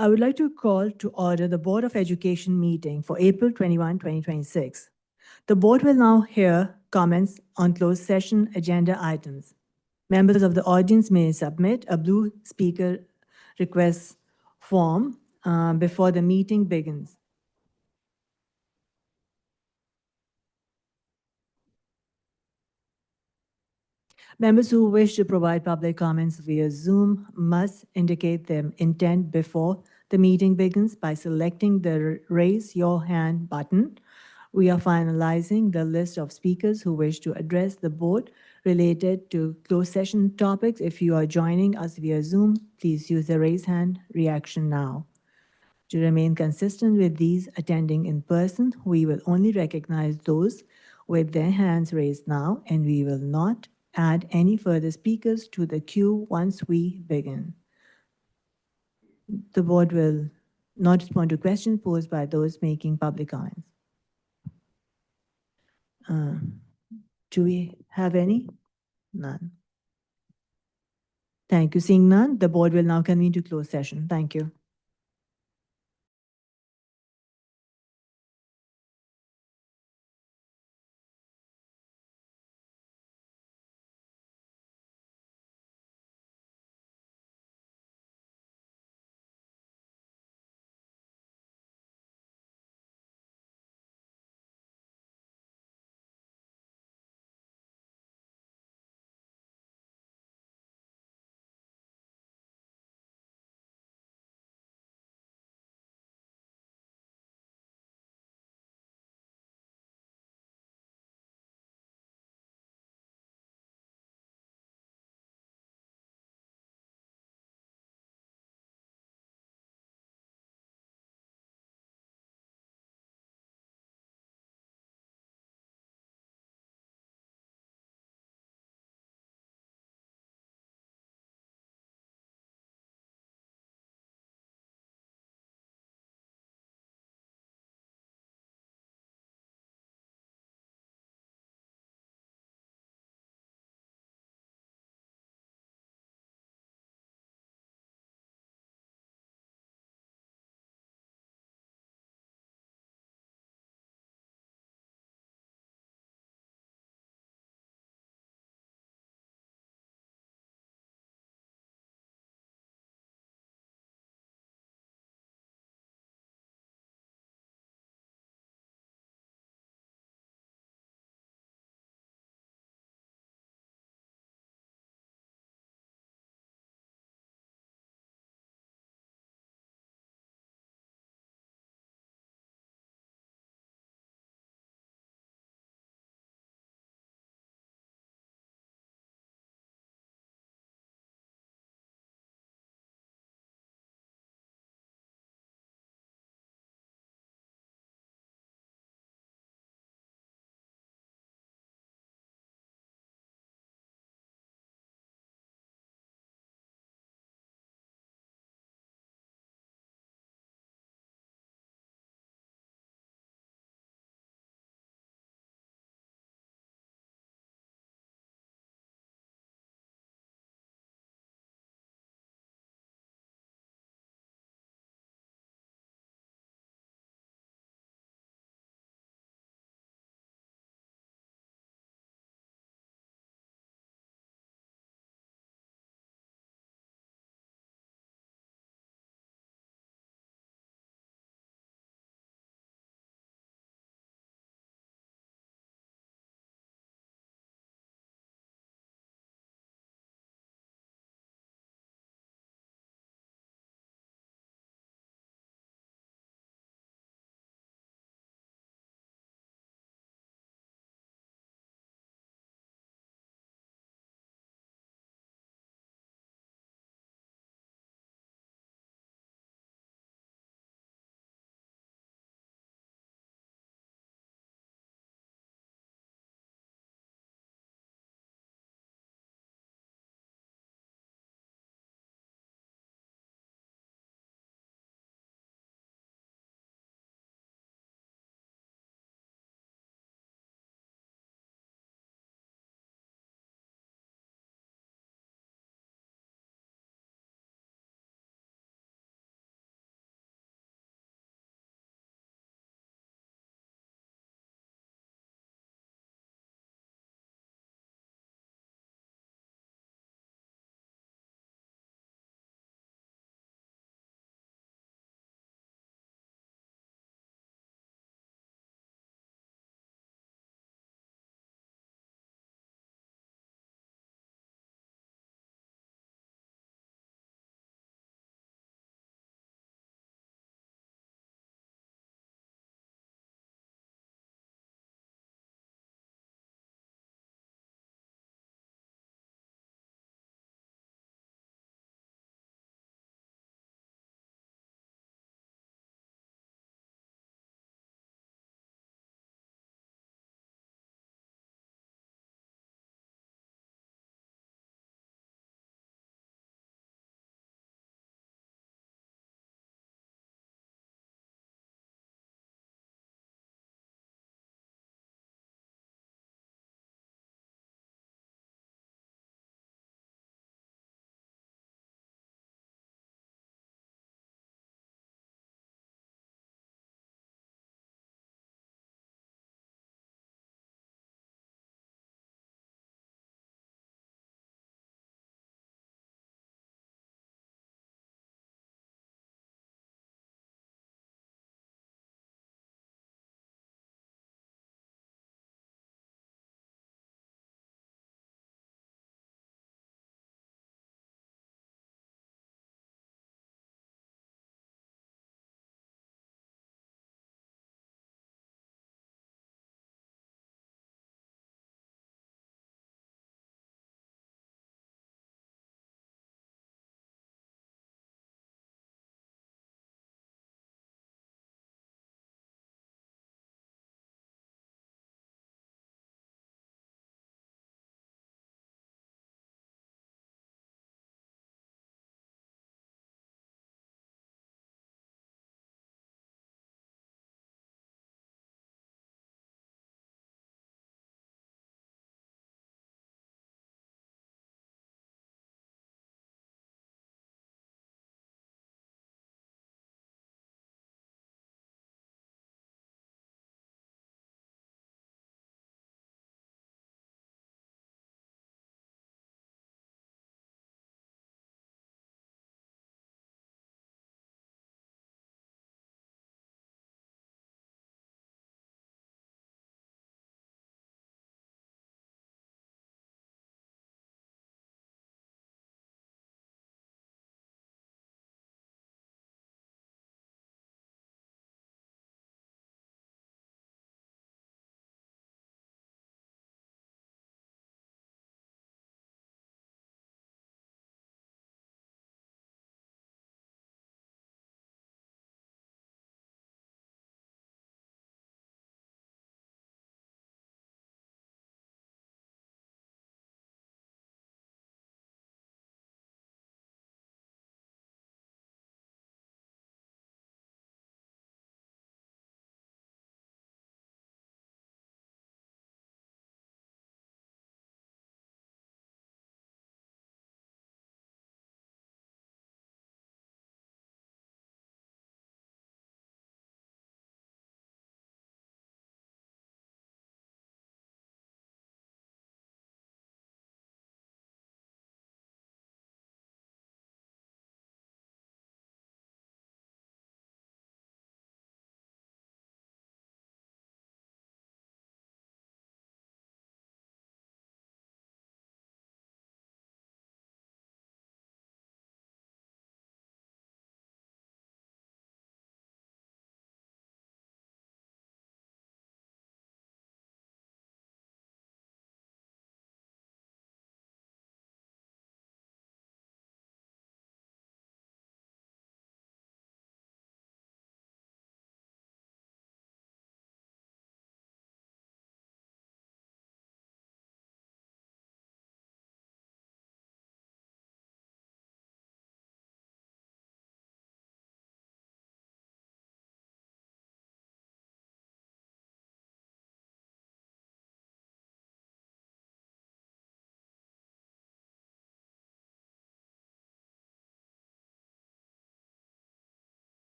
I would like to call to order the Board of Education meeting for April 21, 2026. The board will now hear comments on closed session agenda items. Members of the audience may submit a blue speaker request form before the meeting begins. Members who wish to provide public comments via Zoom must indicate their intent before the meeting begins by selecting the Raise Your Hand button. We are finalizing the list of speakers who wish to address the board related to closed session topics. If you are joining us via Zoom, please use the raise hand reaction now. To remain consistent with these attending in person, we will only recognize those with their hands raised now, and we will not add any further speakers to the queue once we begin. The board will not respond to questions posed by those making public comments. Do we have any? None. Thank you. Seeing none, the board will now convene to close session. Thank you.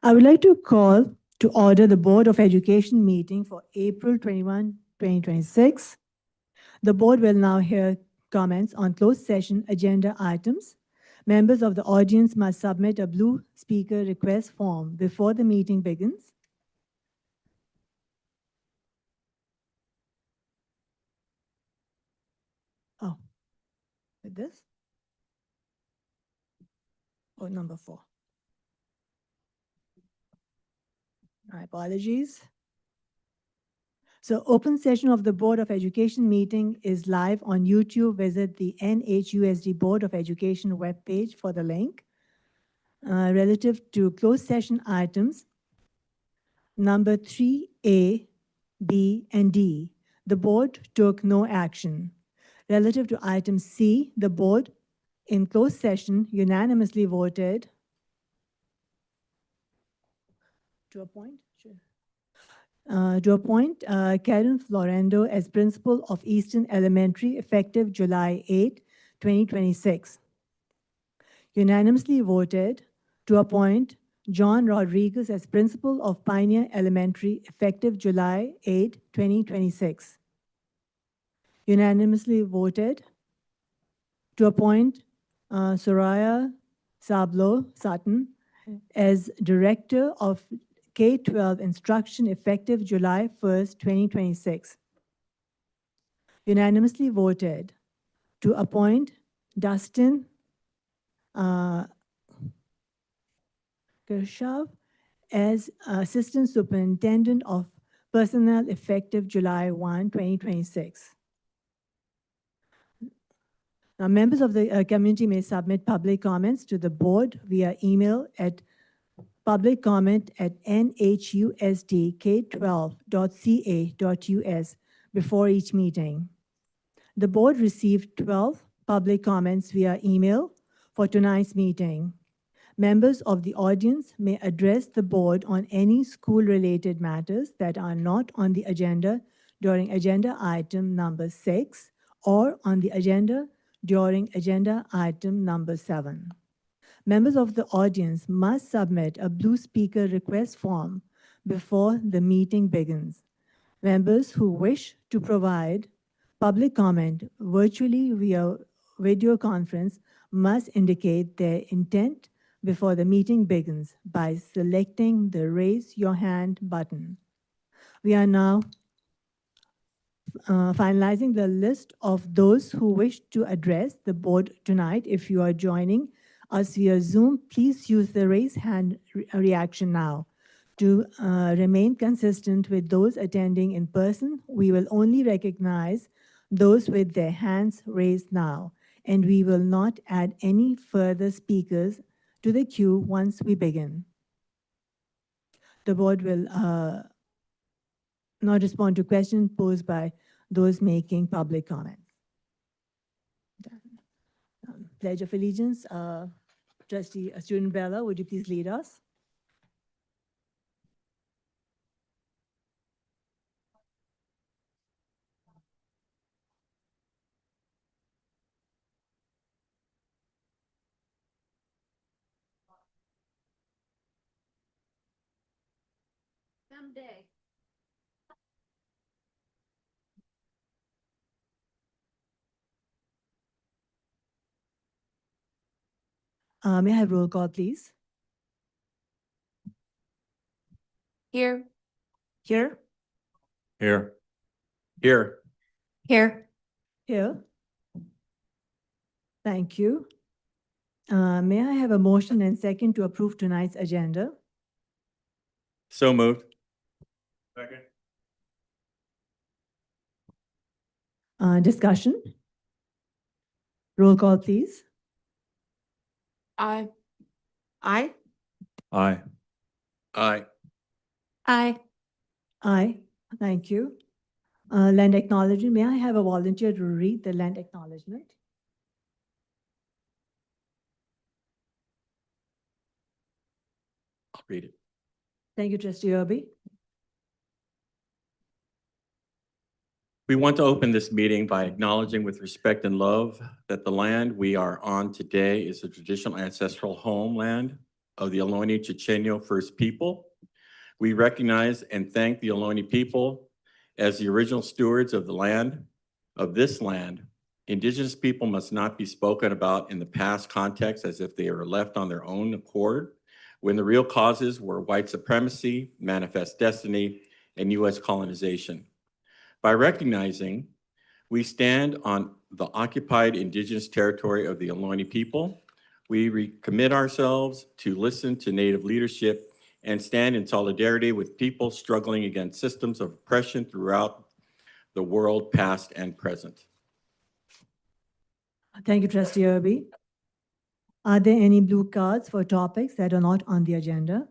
I would like to call to order the Board of Education meeting for April 21, 2026. The board will now hear comments on closed session agenda items. Members of the audience must submit a blue speaker request form before the meeting begins. Oh, with this? Oh, number 4. My apologies. So open session of the Board of Education meeting is live on YouTube. Visit the NHUSD Board of Education webpage for the link. Relative to closed session items, number 3A, B, and D, the board took no action. Relative to item C, the board in closed session unanimously voted to appoint Karen Florendo as principal of Eastern Elementary effective July 8, 2026. Unanimously voted to appoint John Rodriguez as principal of Pioneer Elementary effective July 8, 2026. Unanimously voted to appoint Soraya Sablo Sutton as Director of K-12 Instruction effective July 1st, 2026. Unanimously voted to appoint Dustin Kershaw as Assistant Superintendent of Personnel effective July 1, 2026. Now, members of the community may submit public comments to the board via email at publiccomment@nhusdk12.ca.us before each meeting. The board received 12 public comments via email for tonight's meeting. Members of the audience may address the board on any school-related matters that are not on the agenda during agenda item number 6 or on the agenda during agenda item number 7. Members of the audience must submit a blue speaker request form before the meeting begins. Members who wish to provide public comment virtually via video conference must indicate their intent before the meeting begins by selecting the Raise Your Hand button. We are now finalizing the list of those who wish to address the board tonight. If you are joining us via Zoom, please use the raise hand reaction now. To remain consistent with those attending in person, we will only recognize those with their hands raised now, and we will not add any further speakers to the queue once we begin. The board will not respond to questions posed by those making public comments. Pledge of Allegiance, Trustee Student Bella, would you please lead us? Someday. May I have roll call, please? Here. Here? Here. Here. Here. Here. Thank you. May I have a motion and second to approve tonight's agenda? So moved. Second. Discussion? Roll call, please. Aye. Aye. Aye. Aye. Aye. Aye. Thank you. Land acknowledgement. May I have a volunteer to read the land acknowledgement? I'll read it. Thank you, Trustee Irby. We want to open this meeting by acknowledging with respect and love that the land we are on today is a traditional ancestral homeland of the Ohlone Chochenyo First People. We recognize and thank the Ohlone people as the original stewards of the land, of this land. Indigenous people must not be spoken about in the past context as if they are left on their own accord, when the real causes were white supremacy, manifest destiny, and U.S. colonization. By recognizing we stand on the occupied indigenous territory of the Ohlone people, we recommit ourselves to listen to Native leadership and stand in solidarity with people struggling against systems of oppression throughout the world, past and present. Thank you, Trustee Irby. Are there any blue cards for topics that are not on the agenda?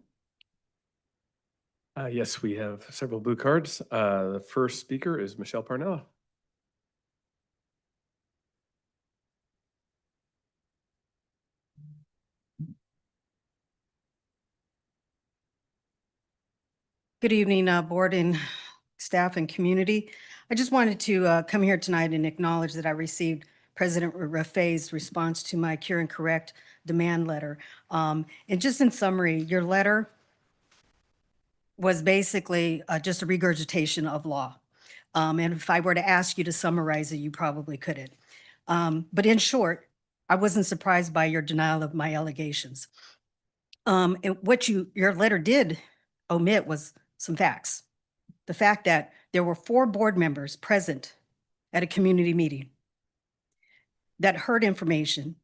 Yes, we have several blue cards. The first speaker is Michelle Parnella. Good evening, board and staff and community. I just wanted to come here tonight and acknowledge that I received President Raffet's response to my cure and correct demand letter. And just in summary, your letter was basically just a regurgitation of law. And if I were to ask you to summarize it, you probably couldn't. But in short, I wasn't surprised by your denial of my allegations. And what your letter did omit was some facts. The fact that there were 4 board members present at a community meeting that heard information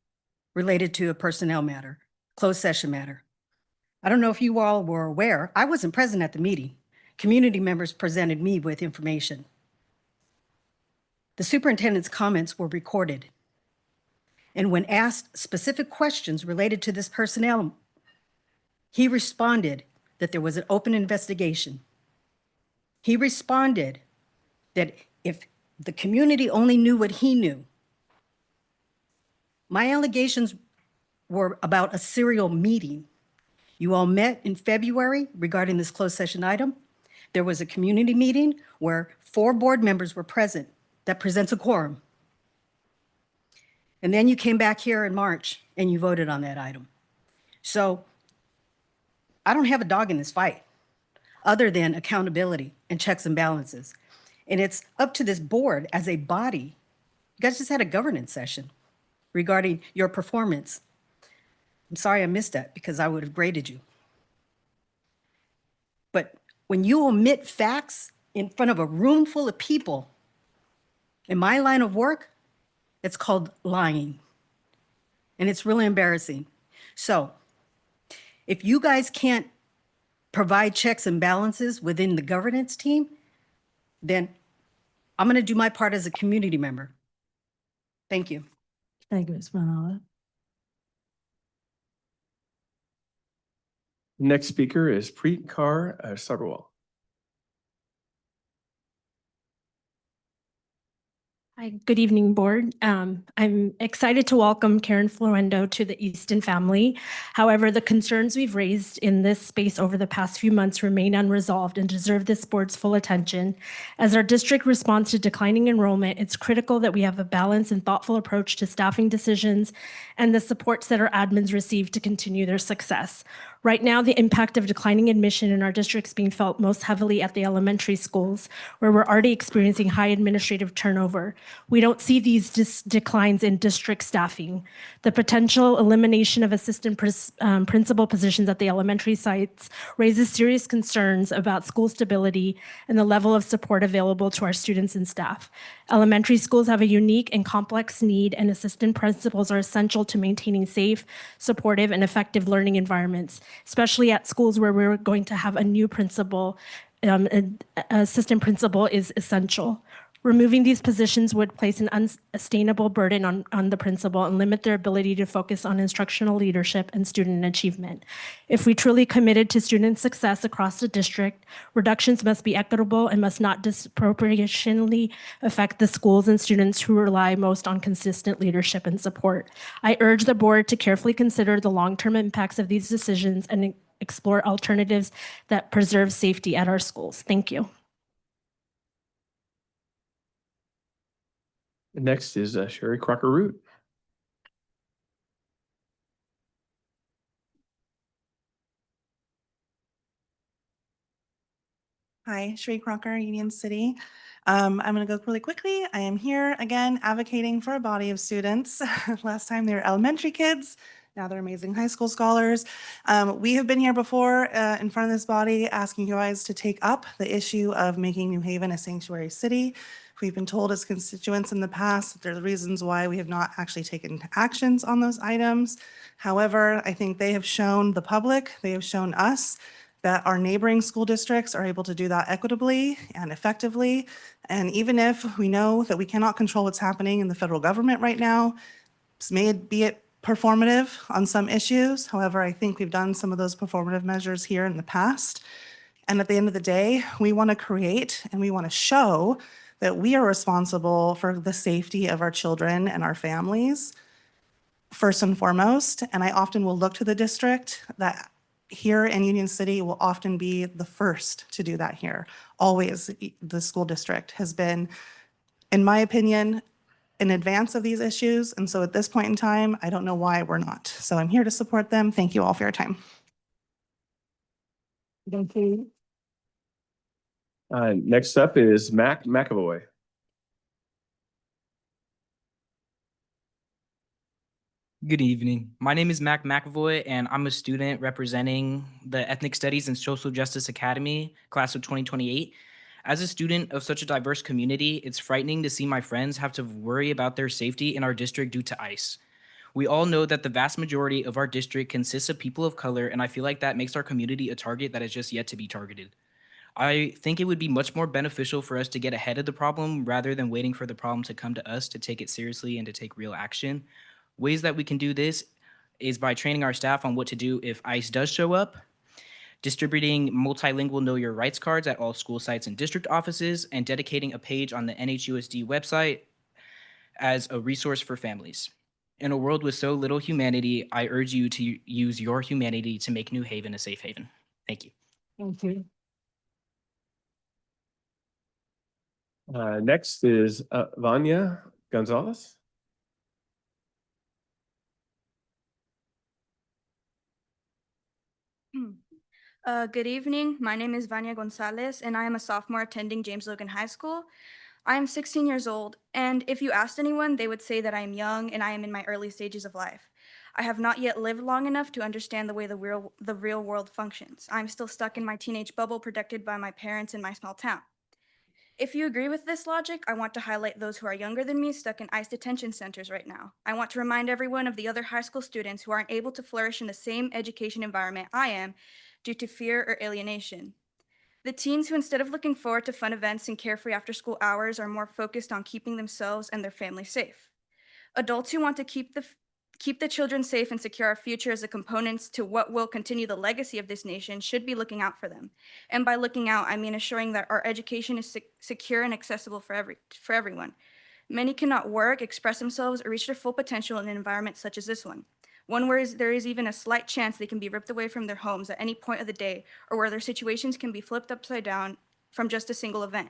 related to a personnel matter, closed session matter. I don't know if you all were aware, I wasn't present at the meeting. Community members presented me with information. The superintendent's comments were recorded. And when asked specific questions related to this personnel, he responded that there was an open investigation. He responded that if the community only knew what he knew. My allegations were about a serial meeting. You all met in February regarding this closed session item. There was a community meeting where 4 board members were present. That presents a quorum. And then you came back here in March and you voted on that item. So I don't have a dog in this fight other than accountability and checks and balances. And it's up to this board as a body. You guys just had a governance session regarding your performance. I'm sorry I missed that because I would have graded you. But when you omit facts in front of a room full of people, in my line of work, it's called lying. And it's really embarrassing. So if you guys can't provide checks and balances within the governance team, then I'm going to do my part as a community member. Thank you. Thank you, Ms. Parnella. Next speaker is Preet Kaur Sabharwal. Hi, good evening, board. I'm excited to welcome Karen Fluendo to the Easton family. However, the concerns we've raised in this space over the past few months remain unresolved and deserve this board's full attention. As our district responds to declining enrollment, it's critical that we have a balanced and thoughtful approach to staffing decisions and the supports that our admins receive to continue their success. Right now, the impact of declining admission in our district is being felt most heavily at the elementary schools, where we're already experiencing high administrative turnover. We don't see these declines in district staffing. The potential elimination of assistant principal positions at the elementary sites raises serious concerns about school stability and the level of support available to our students and staff. Elementary schools have a unique and complex need, and assistant principals are essential to maintaining safe, supportive, and effective learning environments, especially at schools where we're going to have a new principal. Assistant principal is essential. Removing these positions would place an unsustainable burden on the principal and limit their ability to focus on instructional leadership and student achievement. If we truly committed to student success across the district, reductions must be equitable and must not disproportionately affect the schools and students who rely most on consistent leadership and support. I urge the board to carefully consider the long-term impacts of these decisions and explore alternatives that preserve safety at our schools. Thank you. Next is Sherry Crocker-Root. Hi, Sheree Crocker, Union City. I'm going to go really quickly. I am here again advocating for a body of students. Last time they were elementary kids. Now they're amazing high school scholars. We have been here before in front of this body asking you guys to take up the issue of making New Haven a sanctuary city. We've been told as constituents in the past that there are reasons why we have not actually taken actions on those items. However, I think they have shown the public, they have shown us that our neighboring school districts are able to do that equitably and effectively. And even if we know that we cannot control what's happening in the federal government right now, be it performative on some issues. However, I think we've done some of those performative measures here in the past. And at the end of the day, we want to create and we want to show that we are responsible for the safety of our children and our families first and foremost. And I often will look to the district that here in Union City will often be the first to do that here. Always, the school district has been, in my opinion, in advance of these issues. And so at this point in time, I don't know why we're not. So I'm here to support them. Thank you all for your time. Thank you. Next up is Mac McAvoy. Good evening. My name is Mac McAvoy, and I'm a student representing the Ethnic Studies and Social Justice Academy, class of 2028. As a student of such a diverse community, it's frightening to see my friends have to worry about their safety in our district due to ICE. We all know that the vast majority of our district consists of people of color, and I feel like that makes our community a target that is just yet to be targeted. I think it would be much more beneficial for us to get ahead of the problem rather than waiting for the problem to come to us to take it seriously and to take real action. Ways that we can do this is by training our staff on what to do if ICE does show up, distributing multilingual Know Your Rights cards at all school sites and district offices, and dedicating a page on the NHUSD website as a resource for families. In a world with so little humanity, I urge you to use your humanity to make New Haven a safe haven. Thank you. Thank you. Next is Vanya Gonzalez. Good evening. My name is Vanya Gonzalez, and I am a sophomore attending James Logan High School. I am 16 years old, and if you asked anyone, they would say that I am young and I am in my early stages of life. I have not yet lived long enough to understand the way the real world functions. I'm still stuck in my teenage bubble protected by my parents in my small town. If you agree with this logic, I want to highlight those who are younger than me stuck in ICE detention centers right now. I want to remind everyone of the other high school students who aren't able to flourish in the same education environment I am due to fear or alienation. The teens who, instead of looking forward to fun events and carefree after-school hours, are more focused on keeping themselves and their family safe. Adults who want to keep the children safe and secure our future as the components to what will continue the legacy of this nation should be looking out for them. And by looking out, I mean assuring that our education is secure and accessible for everyone. Many cannot work, express themselves, or reach their full potential in an environment such as this one where there is even a slight chance they can be ripped away from their homes at any point of the day, or where their situations can be flipped upside down from just a single event.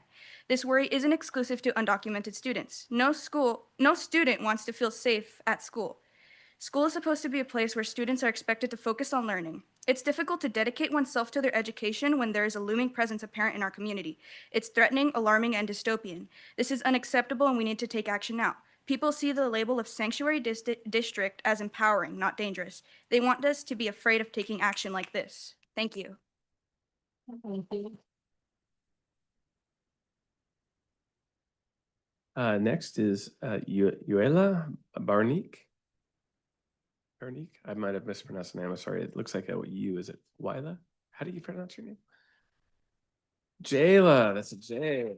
This worry isn't exclusive to undocumented students. No student wants to feel safe at school. School is supposed to be a place where students are expected to focus on learning. It's difficult to dedicate oneself to their education when there is a looming presence apparent in our community. It's threatening, alarming, and dystopian. This is unacceptable, and we need to take action now. People see the label of sanctuary district as empowering, not dangerous. They want us to be afraid of taking action like this. Thank you. Thank you. Next is Yuela Barnique. I might have mispronounced the name. I'm sorry. It looks like a U. Is it Wyla? How do you pronounce your name? Jayla. That's a J.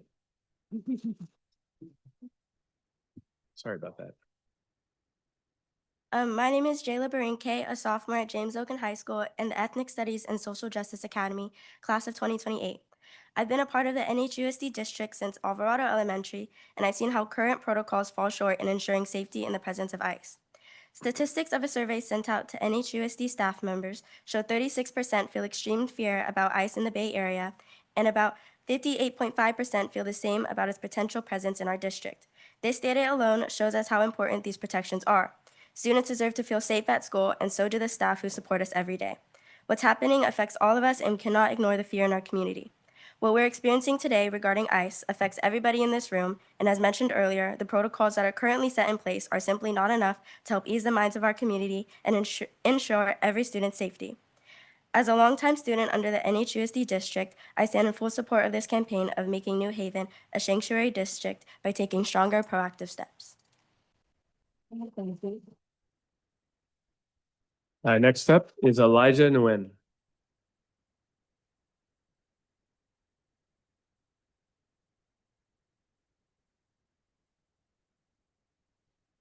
Sorry about that. My name is Jayla Barinke, a sophomore at James Logan High School in the Ethnic Studies and Social Justice Academy, class of 2028. I've been a part of the NHUSD district since Alvarado Elementary, and I've seen how current protocols fall short in ensuring safety in the presence of ICE. Statistics of a survey sent out to NHUSD staff members show 36% feel extreme fear about ICE in the Bay Area, and about 58.5% feel the same about its potential presence in our district. This data alone shows us how important these protections are. Students deserve to feel safe at school, and so do the staff who support us every day. What's happening affects all of us, and we cannot ignore the fear in our community. What we're experiencing today regarding ICE affects everybody in this room, and as mentioned earlier, the protocols that are currently set in place are simply not enough to help ease the minds of our community and ensure every student's safety. As a longtime student under the NHUSD district, I stand in full support of this campaign of making New Haven a sanctuary district by taking stronger proactive steps. Next up is Elijah Nguyen.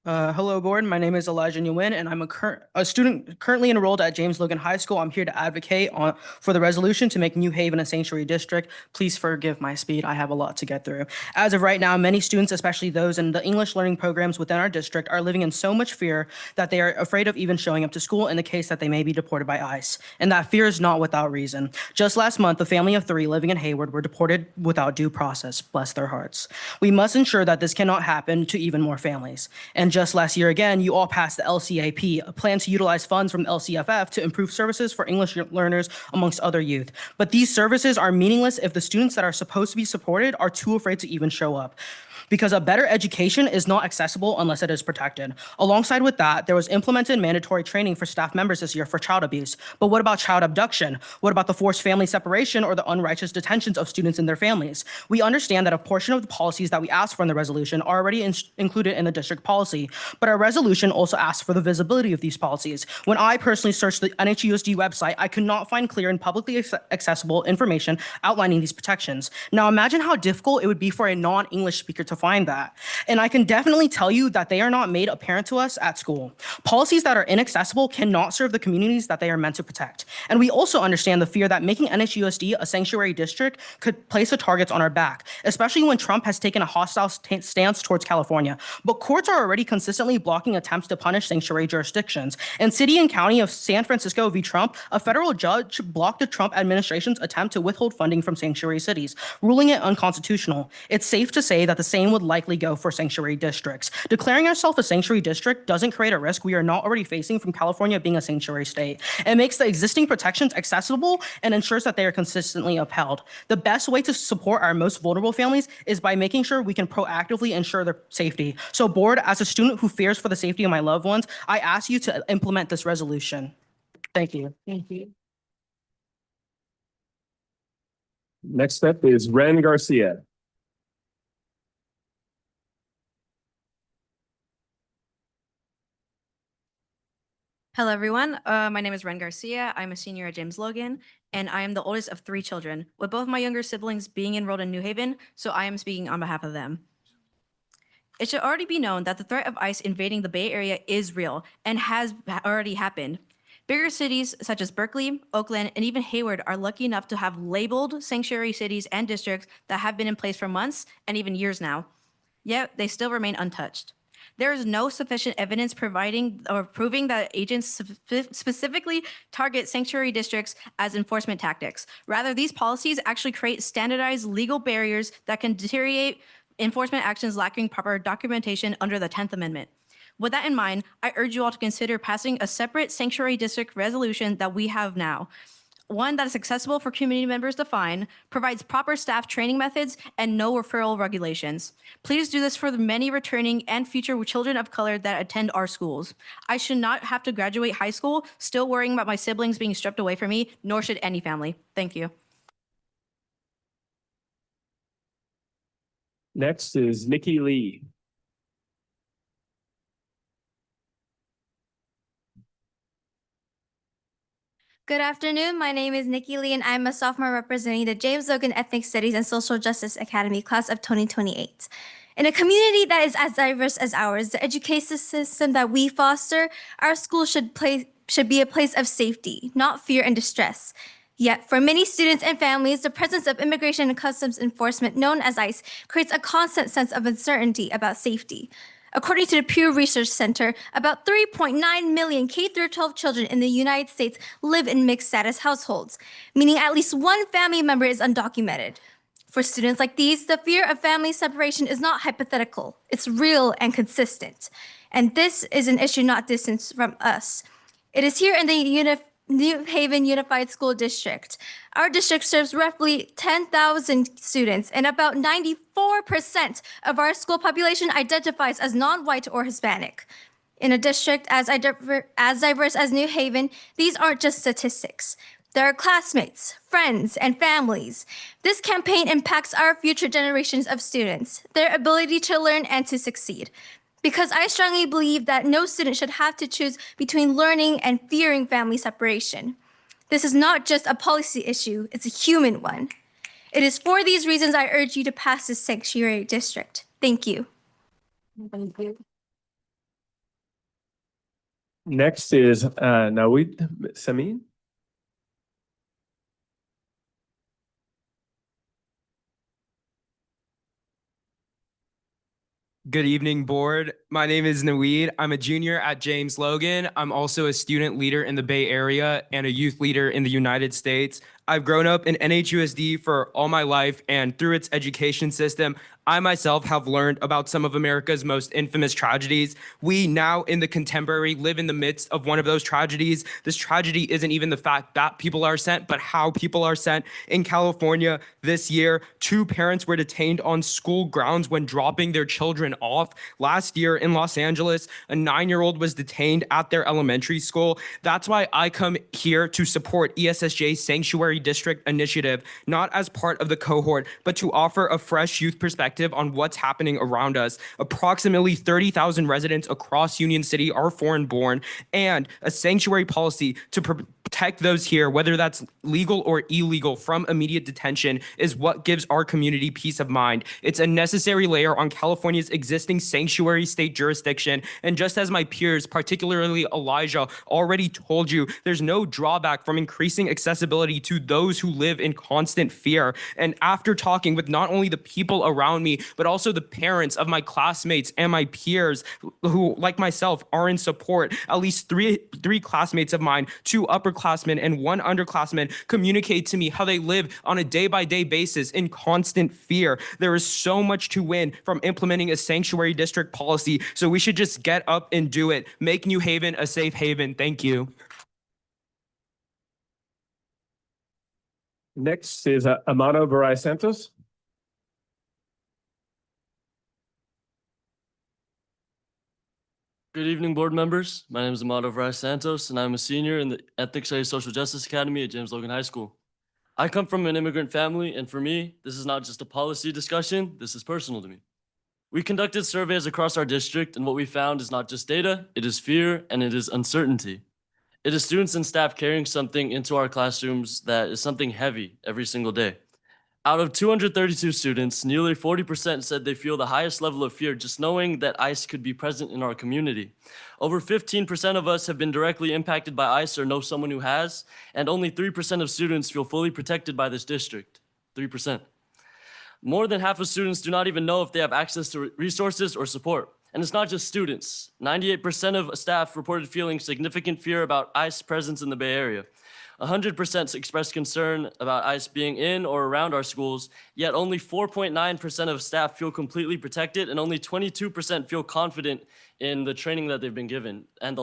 Hello, board. My name is Elijah Nguyen, and I'm a student currently enrolled at James Logan High School. I'm here to advocate for the resolution to make New Haven a sanctuary district. Please forgive my speed. I have a lot to get through. As of right now, many students, especially those in the English learning programs within our district, are living in so much fear that they are afraid of even showing up to school in the case that they may be deported by ICE. And that fear is not without reason. Just last month, a family of 3 living in Hayward were deported without due process. Bless their hearts. We must ensure that this cannot happen to even more families. And just last year again, you all passed the LCAP, a plan to utilize funds from LCFF to improve services for English learners amongst other youth. But these services are meaningless if the students that are supposed to be supported are too afraid to even show up. Because a better education is not accessible unless it is protected. Alongside with that, there was implemented mandatory training for staff members this year for child abuse. But what about child abduction? What about the forced family separation or the unrighteous detentions of students and their families? We understand that a portion of the policies that we asked for in the resolution are already included in the district policy, but our resolution also asks for the visibility of these policies. When I personally searched the NHUSD website, I could not find clear and publicly accessible information outlining these protections. Now imagine how difficult it would be for a non-English speaker to find that. And I can definitely tell you that they are not made apparent to us at school. Policies that are inaccessible cannot serve the communities that they are meant to protect. And we also understand the fear that making NHUSD a sanctuary district could place the targets on our back, especially when Trump has taken a hostile stance towards California. But courts are already consistently blocking attempts to punish sanctuary jurisdictions. In City and County of San Francisco v. Trump, a federal judge blocked the Trump administration's attempt to withhold funding from sanctuary cities, ruling it unconstitutional. It's safe to say that the same would likely go for sanctuary districts. Declaring ourselves a sanctuary district doesn't create a risk we are not already facing from California being a sanctuary state. It makes the existing protections accessible and ensures that they are consistently upheld. The best way to support our most vulnerable families is by making sure we can proactively ensure their safety. So board, as a student who fears for the safety of my loved ones, I ask you to implement this resolution. Thank you. Thank you. Next up is Ren Garcia. Hello, everyone. My name is Ren Garcia. I'm a senior at James Logan, and I am the oldest of 3 children, with both my younger siblings being enrolled in New Haven, so I am speaking on behalf of them. It should already be known that the threat of ICE invading the Bay Area is real and has already happened. Bigger cities such as Berkeley, Oakland, and even Hayward are lucky enough to have labeled sanctuary cities and districts that have been in place for months and even years now. Yet they still remain untouched. There is no sufficient evidence providing or proving that agents specifically target sanctuary districts as enforcement tactics. Rather, these policies actually create standardized legal barriers that can deteriorate enforcement actions lacking proper documentation under the 10th Amendment. With that in mind, I urge you all to consider passing a separate sanctuary district resolution that we have now. One that is accessible for community members to find, provides proper staff training methods, and no referral regulations. Please do this for the many returning and future children of color that attend our schools. I should not have to graduate high school still worrying about my siblings being stripped away from me, nor should any family. Thank you. Next is Nikki Lee. Good afternoon. My name is Nikki Lee, and I'm a sophomore representing the James Logan Ethnic Studies and Social Justice Academy class of 2028. In a community that is as diverse as ours, the education system that we foster, our school should be a place of safety, not fear and distress. Yet, for many students and families, the presence of Immigration and Customs Enforcement, known as ICE, creates a constant sense of uncertainty about safety. According to the Pew Research Center, about 3.9 million K-12 children in the United States live in mixed-status households, meaning at least one family member is undocumented. For students like these, the fear of family separation is not hypothetical. It's real and consistent. And this is an issue not distant from us. It is here in the New Haven Unified School District. Our district serves roughly 10,000 students, and about 94% of our school population identifies as non-white or Hispanic. In a district as diverse as New Haven, these aren't just statistics. They're our classmates, friends, and families. This campaign impacts our future generations of students, their ability to learn and to succeed. Because I strongly believe that no student should have to choose between learning and fearing family separation. This is not just a policy issue, it's a human one. It is for these reasons I urge you to pass this sanctuary district. Thank you. Thank you. Next is Nawid Samin. Good evening, board. My name is Naweed. I'm a junior at James Logan. I'm also a student leader in the Bay Area and a youth leader in the United States. I've grown up in NHUSD for all my life, and through its education system, I myself have learned about some of America's most infamous tragedies. We now in the contemporary live in the midst of one of those tragedies. This tragedy isn't even the fact that people are sent, but how people are sent. In California this year, 2 parents were detained on school grounds when dropping their children off. Last year in Los Angeles, a 9-year-old was detained at their elementary school. That's why I come here to support ESSJ's Sanctuary District initiative, not as part of the cohort, but to offer a fresh youth perspective on what's happening around us. Approximately 30,000 residents across Union City are foreign born, and a sanctuary policy to protect those here, whether that's legal or illegal, from immediate detention is what gives our community peace of mind. It's a necessary layer on California's existing sanctuary state jurisdiction. And just as my peers, particularly Elijah, already told you, there's no drawback from increasing accessibility to those who live in constant fear. And after talking with not only the people around me, but also the parents of my classmates and my peers who, like myself, are in support, at least three classmates of mine, 2 upperclassmen and 1 underclassman, communicate to me how they live on a day-by-day basis in constant fear. There is so much to win from implementing a sanctuary district policy, so we should just get up and do it. Make New Haven a safe haven. Thank you. Next is Amado Barai Santos. Good evening, board members. My name is Amado Barai Santos, and I'm a senior in the Ethnic Studies Social Justice Academy at James Logan High School. I come from an immigrant family, and for me, this is not just a policy discussion, this is personal to me. We conducted surveys across our district, and what we found is not just data, it is fear and it is uncertainty. It is students and staff carrying something into our classrooms that is something heavy every single day. Out of 232 students, nearly 40% said they feel the highest level of fear just knowing that ICE could be present in our community. Over 15% of us have been directly impacted by ICE or know someone who has, and only 3% of students feel fully protected by this district. 3%. More than half of students do not even know if they have access to resources or support. And it's not just students. 98% of staff reported feeling significant fear about ICE presence in the Bay Area. 100% expressed concern about ICE being in or around our schools, yet only 4.9% of staff feel completely protected, and only 22% feel confident in the training that they've been given, and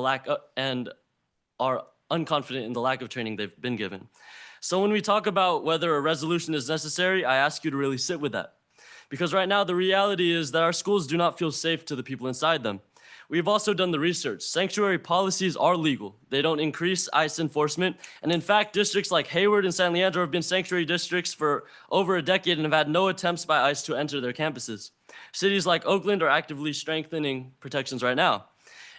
are unconfident in the lack of training they've been given. So when we talk about whether a resolution is necessary, I ask you to really sit with that. Because right now, the reality is that our schools do not feel safe to the people inside them. We've also done the research. Sanctuary policies are legal. They don't increase ICE enforcement. And in fact, districts like Hayward and San Leandro have been sanctuary districts for over a decade and have had no attempts by ICE to enter their campuses. Cities like Oakland are actively strengthening protections right now.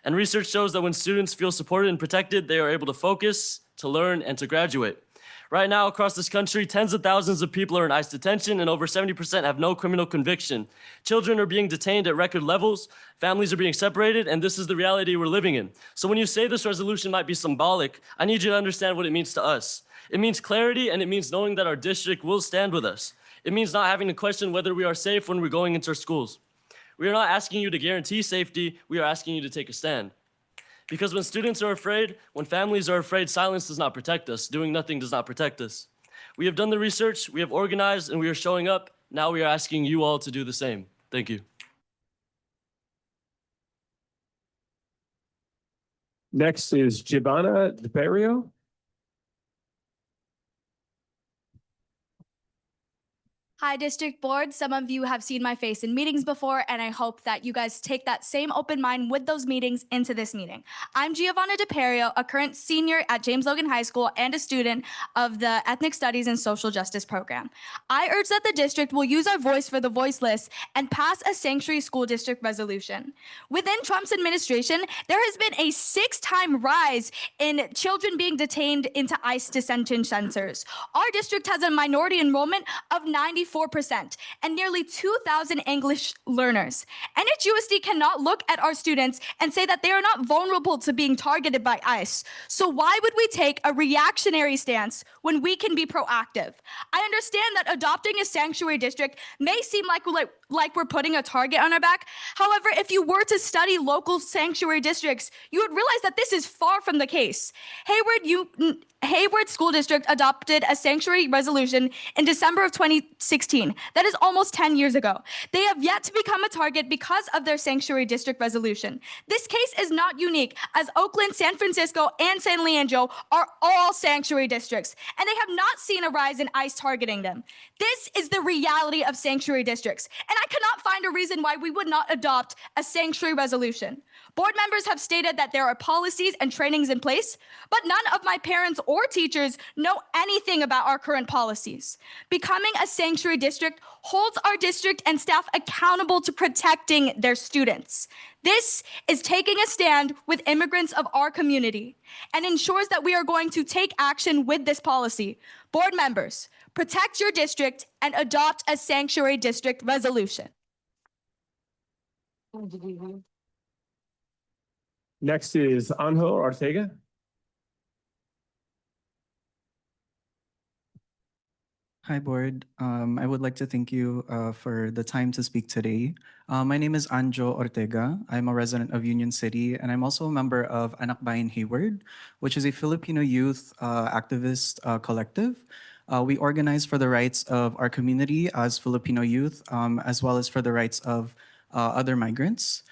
And research shows that when students feel supported and protected, they are able to focus, to learn, and to graduate. Right now, across this country, tens of thousands of people are in ICE detention, and over 70% have no criminal conviction. Children are being detained at record levels, families are being separated, and this is the reality we're living in. So when you say this resolution might be symbolic, I need you to understand what it means to us. It means clarity, and it means knowing that our district will stand with us. It means not having to question whether we are safe when we're going into our schools. We are not asking you to guarantee safety, we are asking you to take a stand. Because when students are afraid, when families are afraid, silence does not protect us. Doing nothing does not protect us. We have done the research, we have organized, and we are showing up. Now we are asking you all to do the same. Thank you. Next is Giovanna DePerio. Hi, District Board. Some of you have seen my face in meetings before, and I hope that you guys take that same open mind with those meetings into this meeting. I'm Giovanna DePerio, a current senior at James Logan High School and a student of the Ethnic Studies and Social Justice program. I urge that the district will use our voice for the voiceless and pass a sanctuary school district resolution. Within Trump's administration, there has been a 6-time rise in children being detained into ICE detention centers. Our district has a minority enrollment of 94% and nearly 2,000 English learners. NHUSD cannot look at our students and say that they are not vulnerable to being targeted by ICE. So why would we take a reactionary stance when we can be proactive? I understand that adopting a sanctuary district may seem like we're putting a target on our back. However, if you were to study local sanctuary districts, you would realize that this is far from the case. Hayward School District adopted a sanctuary resolution in December of 2016. That is almost 10 years ago. They have yet to become a target because of their sanctuary district resolution. This case is not unique, as Oakland, San Francisco, and San Leandro are all sanctuary districts, and they have not seen a rise in ICE targeting them. This is the reality of sanctuary districts, and I cannot find a reason why we would not adopt a sanctuary resolution. Board members have stated that there are policies and trainings in place, but none of my parents or teachers know anything about our current policies. Becoming a sanctuary district holds our district and staff accountable to protecting their students. This is taking a stand with immigrants of our community and ensures that we are going to take action with this policy. Board members, protect your district and adopt a sanctuary district resolution. Next is Angel Ortega. Hi, Board. I would like to thank you for the time to speak today. My name is Anjo Ortega. I'm a resident of Union City, and I'm also a member of Anak Bayan Hayward, which is a Filipino youth activist collective. We organize for the rights of our community as Filipino youth, as well as for the rights of other migrants.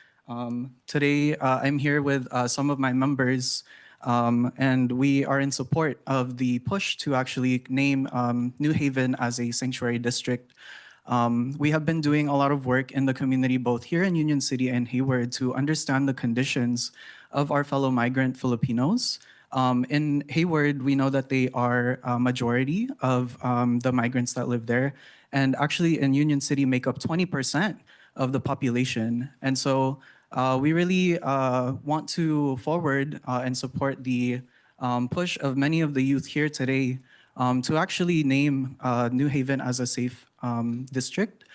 Today, I'm here with some of my members, and we are in support of the push to actually name New Haven as a sanctuary district. We have been doing a lot of work in the community, both here in Union City and Hayward, to understand the conditions of our fellow migrant Filipinos. In Hayward, we know that they are a majority of the migrants that live there, and actually in Union City make up 20% of the population. And so we really want to forward and support the push of many of the youth here today to actually name New Haven as a safe district.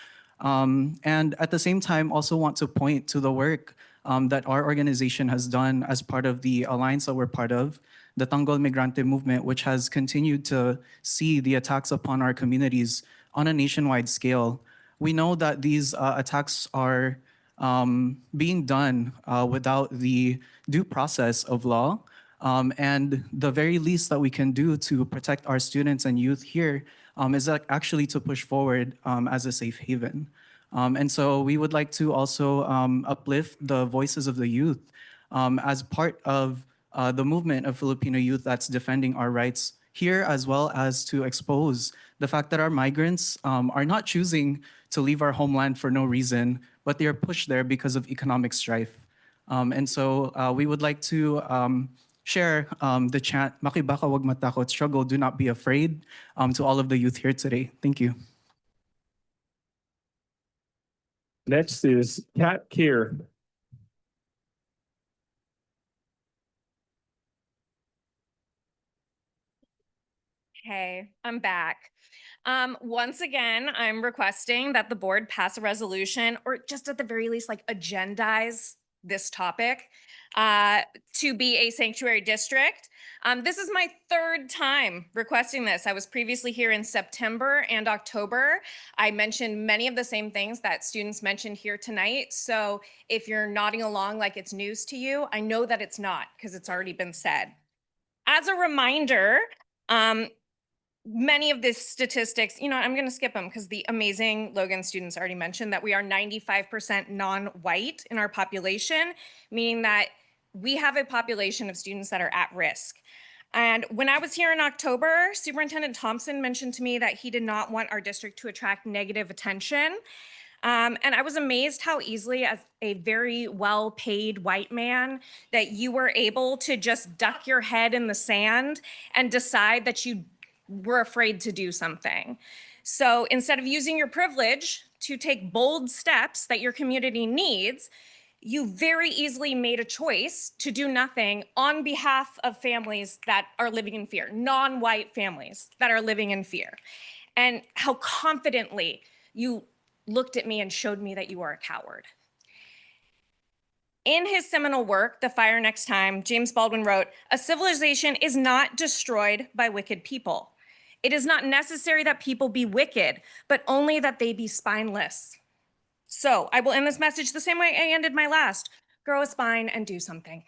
And at the same time, also want to point to the work that our organization has done as part of the alliance that we're part of, the Tanggol Migrante movement, which has continued to see the attacks upon our communities on a nationwide scale. We know that these attacks are being done without the due process of law. And the very least that we can do to protect our students and youth here is actually to push forward as a safe haven. And so we would like to also uplift the voices of the youth as part of the movement of Filipino youth that's defending our rights here, as well as to expose the fact that our migrants are not choosing to leave our homeland for no reason, but they are pushed there because of economic strife. And so we would like to share the chant, Makibaka wag matakot, struggle, do not be afraid, to all of the youth here today. Thank you. Next is Kat Keir. Hey, I'm back. Once again, I'm requesting that the board pass a resolution, or just at the very least, like agendize this topic to be a sanctuary district. This is my third time requesting this. I was previously here in September and October. I mentioned many of the same things that students mentioned here tonight. So if you're nodding along like it's news to you, I know that it's not, because it's already been said. As a reminder, many of the statistics, I'm going to skip them because the amazing Logan students already mentioned that we are 95% non-white in our population, meaning that we have a population of students that are at risk. And when I was here in October, Superintendent Thompson mentioned to me that he did not want our district to attract negative attention. And I was amazed how easily, as a very well-paid white man, that you were able to just duck your head in the sand and decide that you were afraid to do something. So instead of using your privilege to take bold steps that your community needs, you very easily made a choice to do nothing on behalf of families that are living in fear, non-white families that are living in fear. And how confidently you looked at me and showed me that you are a coward. In his seminal work, The Fire Next Time, James Baldwin wrote, "A civilization is not destroyed by wicked people. It is not necessary that people be wicked, but only that they be spineless." So I will end this message the same way I ended my last. Grow a spine and do something.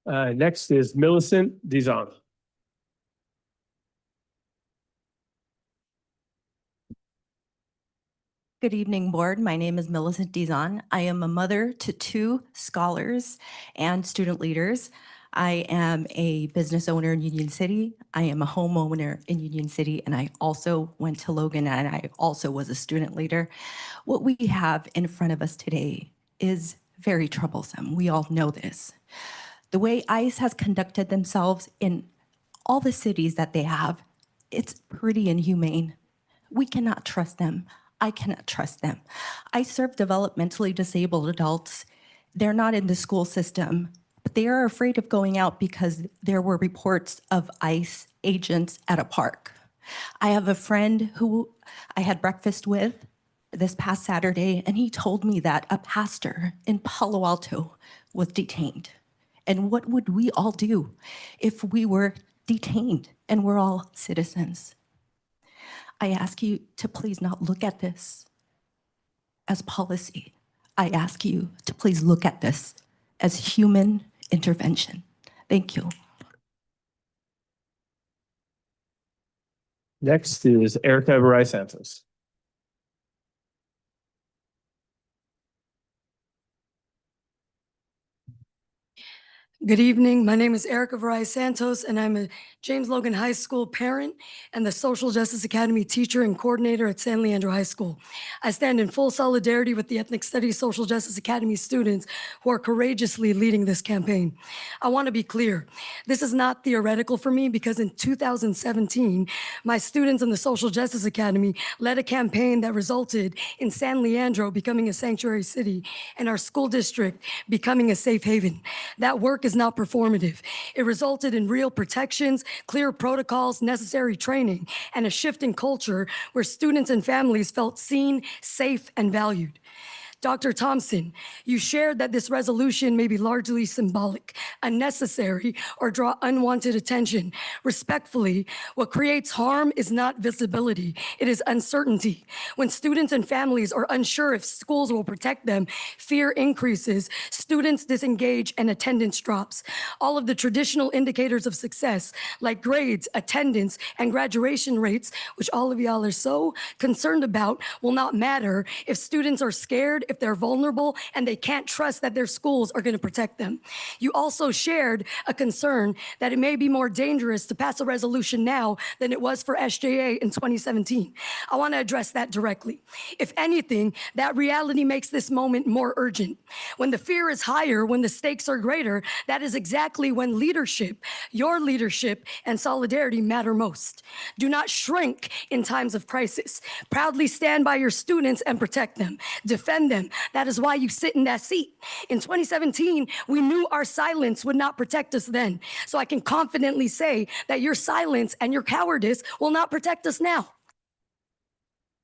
Next is Millicent Dizon. Good evening, board. My name is Millicent Dizon. I am a mother to 2 scholars and student leaders. I am a business owner in Union City. I am a homeowner in Union City, and I also went to Logan, and I also was a student leader. What we have in front of us today is very troublesome. We all know this. The way ICE has conducted themselves in all the cities that they have, it's pretty inhumane. We cannot trust them. I cannot trust them. I serve developmentally disabled adults. They're not in the school system, but they are afraid of going out because there were reports of ICE agents at a park. I have a friend who I had breakfast with this past Saturday, and he told me that a pastor in Palo Alto was detained. And what would we all do if we were detained and we're all citizens? I ask you to please not look at this as policy. I ask you to please look at this as human intervention. Thank you. Next is Erica Varai Santos. Good evening. My name is Erica Varai Santos, and I'm a James Logan High School parent and the Social Justice Academy teacher and coordinator at San Leandro High School. I stand in full solidarity with the Ethnic Studies Social Justice Academy students who are courageously leading this campaign. I want to be clear. This is not theoretical for me because in 2017, my students in the Social Justice Academy led a campaign that resulted in San Leandro becoming a sanctuary city and our school district becoming a safe haven. That work is not performative. It resulted in real protections, clear protocols, necessary training, and a shift in culture where students and families felt seen, safe, and valued. Dr. Thompson, you shared that this resolution may be largely symbolic, unnecessary, or draw unwanted attention. Respectfully, what creates harm is not visibility, it is uncertainty. When students and families are unsure if schools will protect them, fear increases, students disengage, and attendance drops. All of the traditional indicators of success, like grades, attendance, and graduation rates, which all of y'all are so concerned about, will not matter if students are scared, if they're vulnerable, and they can't trust that their schools are going to protect them. You also shared a concern that it may be more dangerous to pass a resolution now than it was for SJA in 2017. I want to address that directly. If anything, that reality makes this moment more urgent. When the fear is higher, when the stakes are greater, that is exactly when leadership, your leadership, and solidarity matter most. Do not shrink in times of crisis. Proudly stand by your students and protect them. Defend them. That is why you sit in that seat. In 2017, we knew our silence would not protect us then. So I can confidently say that your silence and your cowardice will not protect us now.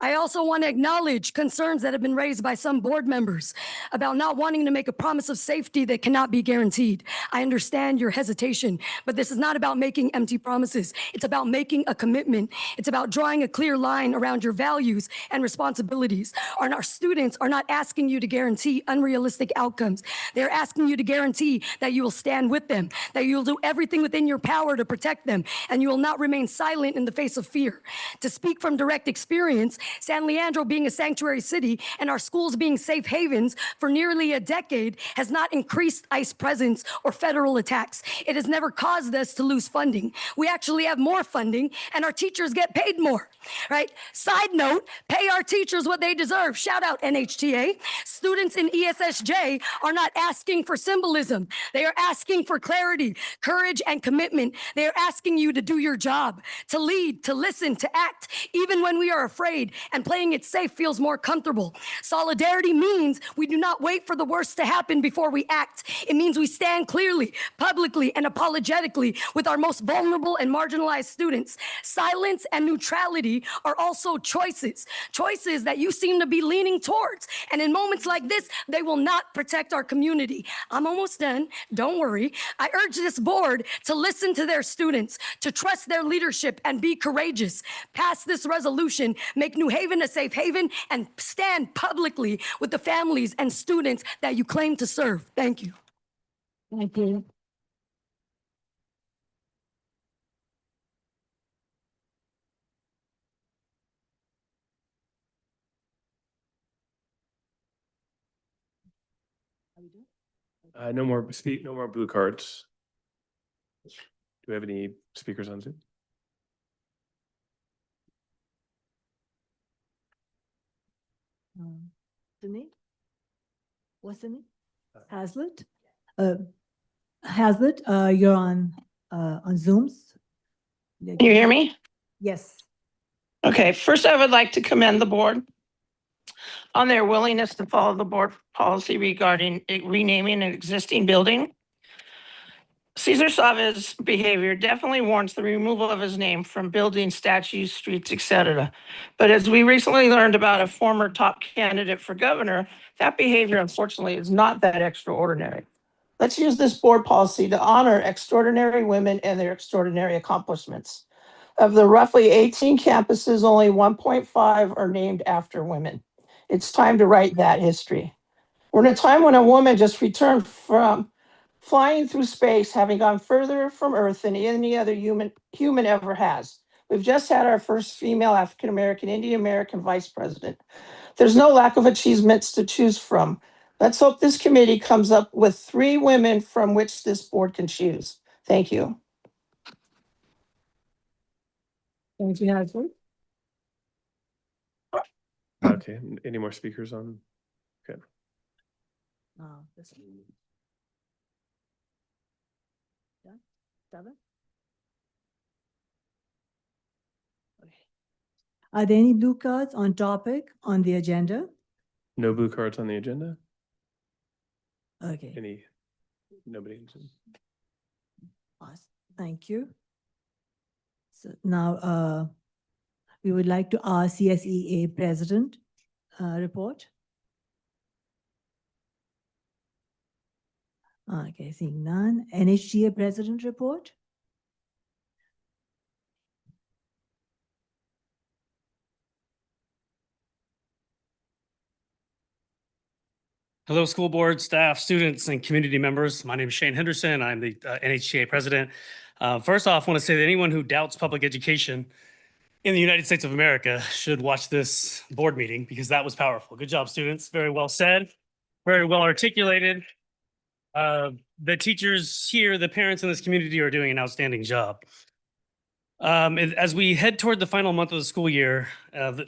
I also want to acknowledge concerns that have been raised by some board members about not wanting to make a promise of safety that cannot be guaranteed. I understand your hesitation, but this is not about making empty promises. It's about making a commitment. It's about drawing a clear line around your values and responsibilities. And our students are not asking you to guarantee unrealistic outcomes. They're asking you to guarantee that you will stand with them, that you will do everything within your power to protect them, and you will not remain silent in the face of fear. To speak from direct experience, San Leandro being a sanctuary city and our schools being safe havens for nearly a decade has not increased ICE presence or federal attacks. It has never caused us to lose funding. We actually have more funding and our teachers get paid more, right? Side note, pay our teachers what they deserve. Shout out NHTA. Students in ESSJ are not asking for symbolism. They are asking for clarity, courage, and commitment. They are asking you to do your job, to lead, to listen, to act, even when we are afraid and playing it safe feels more comfortable. Solidarity means we do not wait for the worst to happen before we act. It means we stand clearly, publicly, and apologetically with our most vulnerable and marginalized students. Silence and neutrality are also choices, choices that you seem to be leaning towards. And in moments like this, they will not protect our community. I'm almost done. Don't worry. I urge this board to listen to their students, to trust their leadership and be courageous. Pass this resolution, make New Haven a safe haven, and stand publicly with the families and students that you claim to serve. Thank you. Thank you. No more no more blue cards. Do we have any speakers on Zoom? Sydney? What's the name? Hazlitt? Hazlitt, you're on Zooms. Can you hear me? Yes. Okay, first I would like to commend the board on their willingness to follow the board policy regarding renaming an existing building. Cesar Chavez's behavior definitely warrants the removal of his name from buildings, statues, streets, etc. But as we recently learned about a former top candidate for governor, that behavior unfortunately is not that extraordinary. Let's use this board policy to honor extraordinary women and their extraordinary accomplishments. Of the roughly 18 campuses, only 1.5 are named after women. It's time to write that history. We're in a time when a woman just returned from flying through space, having gone further from Earth than any other human ever has. We've just had our first female African-American, Indian-American vice president. There's no lack of achievements to choose from. Let's hope this committee comes up with 3 women from which this board can choose. Thank you. Thank you, Hazlitt. Okay, any more speakers on? Okay. This one. Done? 7? Okay. Are there any blue cards on topic on the agenda? No blue cards on the agenda? Okay. Nobody in Zoom? Awesome. Thank you. So now we would like to ask CSEA President report. Okay, seeing none. NHGA President report. Hello, school board, staff, students, and community members. My name is Shane Henderson. I'm the NHGA president. First off, I want to say that anyone who doubts public education in the United States of America should watch this board meeting because that was powerful. Good job, students. Very well said, very well articulated. The teachers here, the parents in this community are doing an outstanding job. As we head toward the final month of the school year,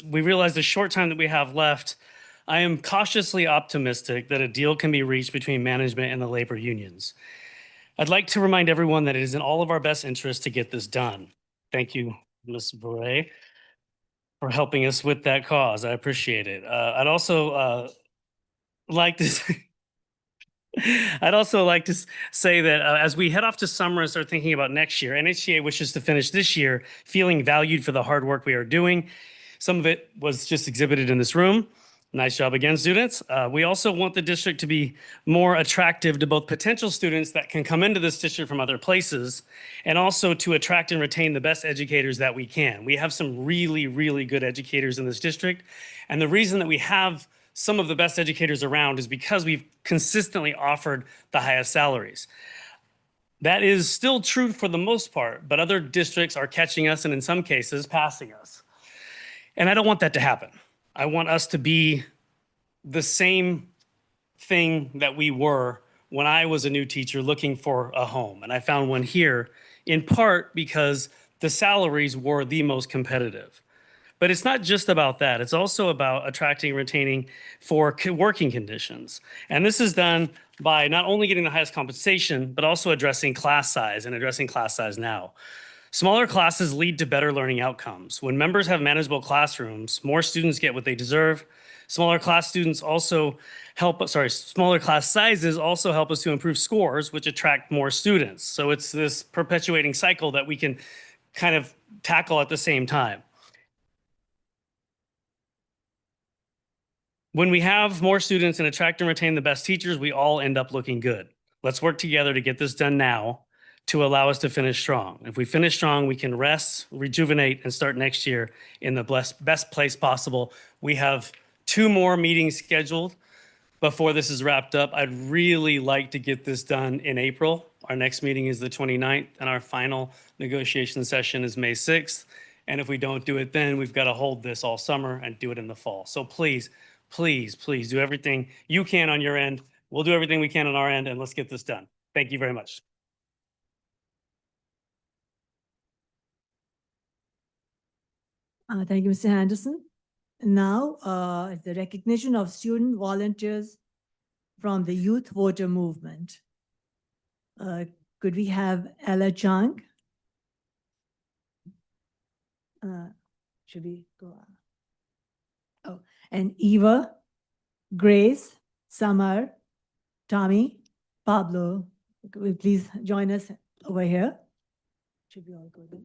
we realize the short time that we have left. I am cautiously optimistic that a deal can be reached between management and the labor unions. I'd like to remind everyone that it is in all of our best interest to get this done. Thank you, Ms. Bure, for helping us with that cause. I appreciate it. I'd also like to say that as we head off to summer and start thinking about next year, NHGA wishes to finish this year feeling valued for the hard work we are doing. Some of it was just exhibited in this room. Nice job again, students. We also want the district to be more attractive to both potential students that can come into this district from other places and also to attract and retain the best educators that we can. We have some really, really good educators in this district. And the reason that we have some of the best educators around is because we've consistently offered the highest salaries. That is still true for the most part, but other districts are catching us and in some cases passing us. And I don't want that to happen. I want us to be the same thing that we were when I was a new teacher looking for a home. And I found one here in part because the salaries were the most competitive. But it's not just about that. It's also about attracting and retaining for working conditions. And this is done by not only getting the highest compensation, but also addressing class size and addressing class size now. Smaller classes lead to better learning outcomes. When members have manageable classrooms, more students get what they deserve. Smaller class sizes also help us to improve scores, which attract more students. So it's this perpetuating cycle that we can kind of tackle at the same time. When we have more students and attract and retain the best teachers, we all end up looking good. Let's work together to get this done now to allow us to finish strong. If we finish strong, we can rest, rejuvenate, and start next year in the best place possible. We have 2 more meetings scheduled before this is wrapped up. I'd really like to get this done in April. Our next meeting is the 29th, and our final negotiation session is May 6th. And if we don't do it then, we've got to hold this all summer and do it in the fall. So please, please, please do everything you can on your end. We'll do everything we can on our end, and let's get this done. Thank you very much. Thank you, Mr. Henderson. Now, is the recognition of student volunteers from the Youth Voter Movement. Could we have Ella Chung? Should we go on? Oh, and Eva, Grace, Samar, Tommy, Pablo. Could you please join us over here? Should we all go there?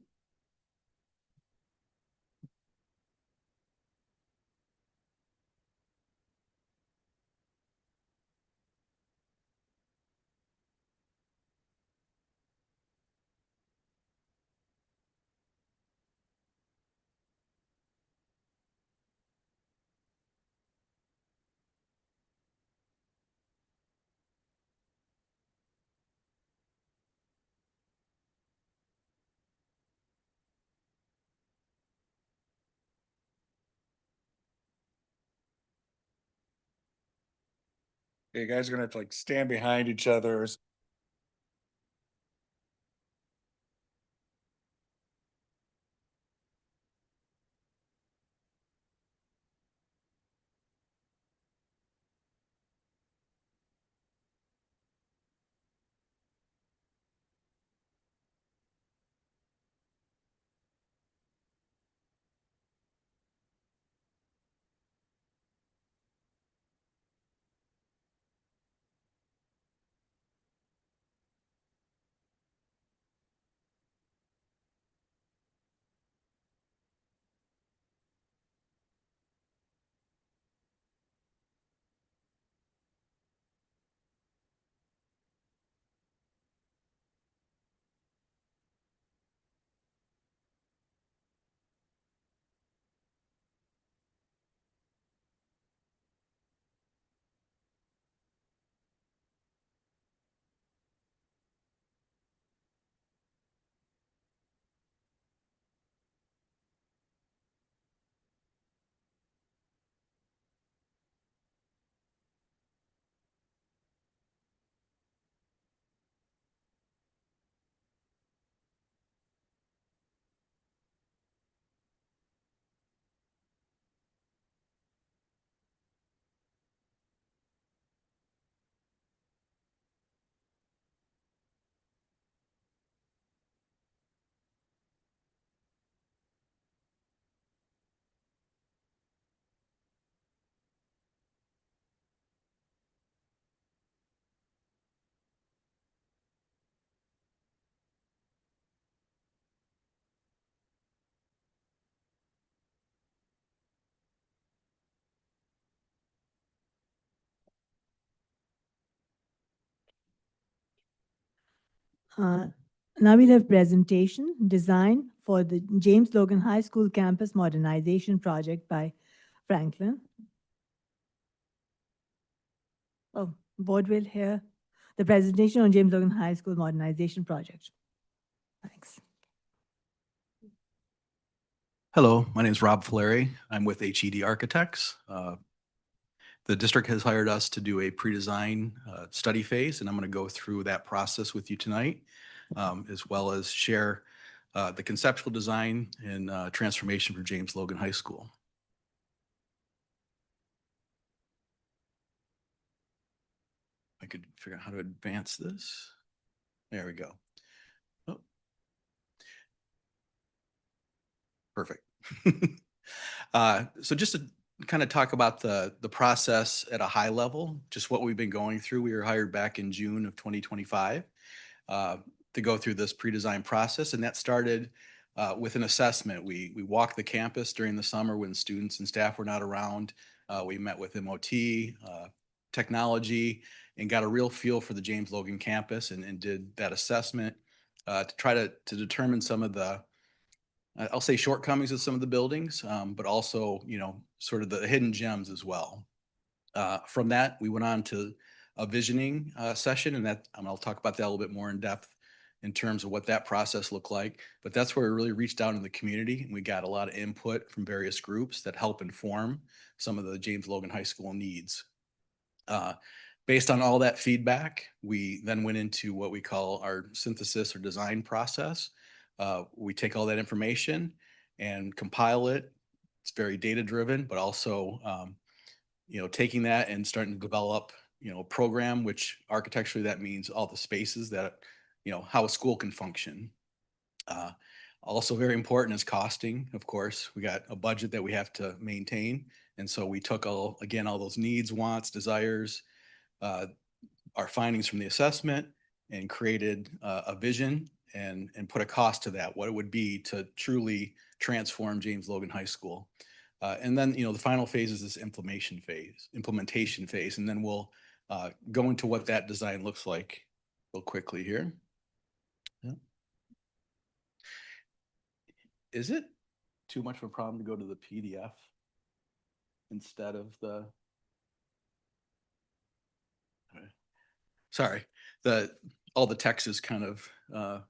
You guys are gonna have to like stand behind each other. Now we'll have presentation design for the James Logan High School Campus Modernization Project by Franklin. Oh, board will hear the presentation on James Logan High School Modernization Project. Thanks. Hello, my name is Rob Flaherty. I'm with HED Architects. The district has hired us to do a pre-design study phase, and I'm going to go through that process with you tonight, as well as share the conceptual design and transformation for James Logan High School. I could figure out how to advance this. There we go. Oh. Perfect. So just to kind of talk about the process at a high level, just what we've been going through. We were hired back in June of 2025 to go through this pre-design process, and that started with an assessment. We walked the campus during the summer when students and staff were not around. We met with MOT, technology, and got a real feel for the James Logan campus and did that assessment to try to determine some of the I'll say shortcomings of some of the buildings, but also, sort of the hidden gems as well. From that, we went on to a visioning session, and I'll talk about that a little bit more in depth in terms of what that process looked like. But that's where we really reached out in the community, and we got a lot of input from various groups that help inform some of the James Logan High School needs. Based on all that feedback, we then went into what we call our synthesis or design process. We take all that information and compile it. It's very data driven, but also, taking that and starting to develop, a program, which architecturally that means all the spaces that, how a school can function. Also very important is costing, of course. We got a budget that we have to maintain. And so we took all those needs, wants, desires, our findings from the assessment and created a vision and put a cost to that, what it would be to truly transform James Logan High School. And then, the final phase is this implementation phase. And then we'll go into what that design looks like real quickly here. Yeah. Is it too much of a problem to go to the PDF instead of the? Sorry, all the text is kind of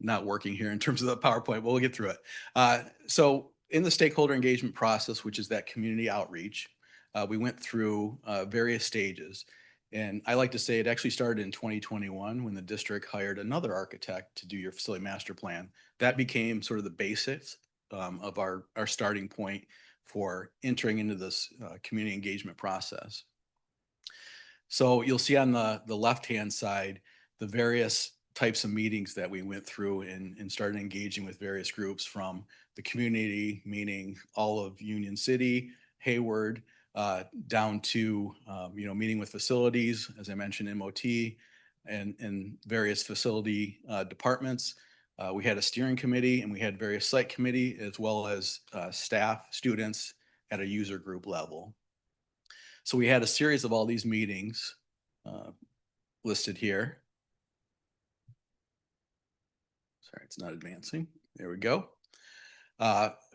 not working here in terms of the PowerPoint, but we'll get through it. So in the stakeholder engagement process, which is that community outreach, we went through various stages. And I like to say it actually started in 2021 when the district hired another architect to do your facility master plan. That became sort of the basics of our starting point for entering into this community engagement process. So you'll see on the left-hand side, the various types of meetings that we went through and started engaging with various groups from the community, meaning all of Union City, Hayward, down to, meeting with facilities, as I mentioned, MOT, and various facility departments. We had a steering committee and we had various site committee as well as staff, students at a user group level. So we had a series of all these meetings listed here. Sorry, it's not advancing. There we go.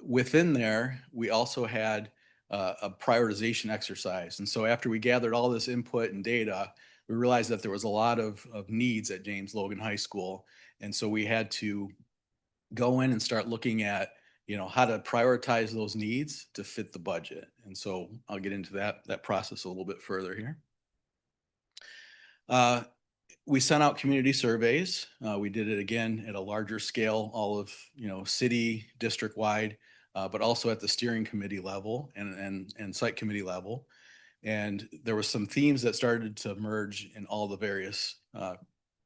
Within there, we also had a prioritization exercise. And so after we gathered all this input and data, we realized that there was a lot of needs at James Logan High School. And so we had to go in and start looking at, how to prioritize those needs to fit the budget. And so I'll get into that process a little bit further here. We sent out community surveys. We did it again at a larger scale, all of, city, district-wide, but also at the steering committee level and site committee level. And there were some themes that started to emerge in all the various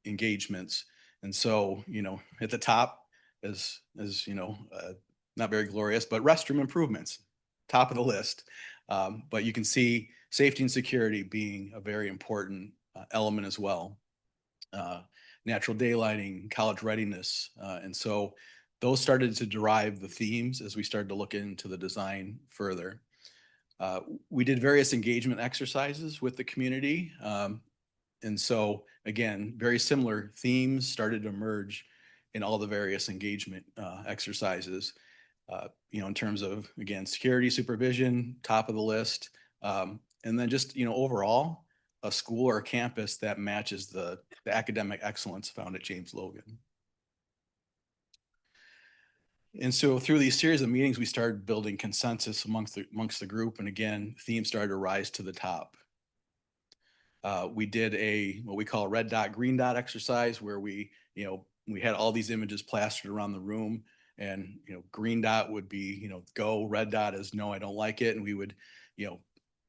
engagements. And so, at the top, as not very glorious, but restroom improvements, top of the list. But you can see safety and security being a very important element as well. Natural daylighting, college readiness. And so those started to derive the themes as we started to look into the design further. We did various engagement exercises with the community. And so again, very similar themes started to emerge in all the various engagement exercises. In terms of, again, security supervision, top of the list, and then just, overall, a school or a campus that matches the academic excellence found at James Logan. And so through these series of meetings, we started building consensus amongst the group. And again, themes started to rise to the top. We did what we call a red dot, green dot exercise where we had all these images plastered around the room, and, green dot would be, go, red dot is no, I don't like it. And we would,